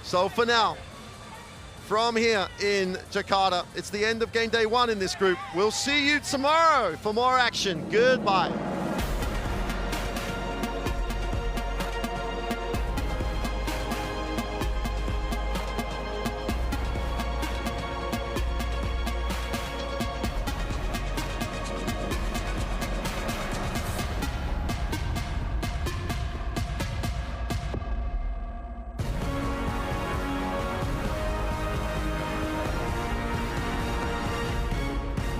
So for now, from here in Jakarta, it's the end of game day 1 in this group. We'll see you tomorrow for more action. Goodbye.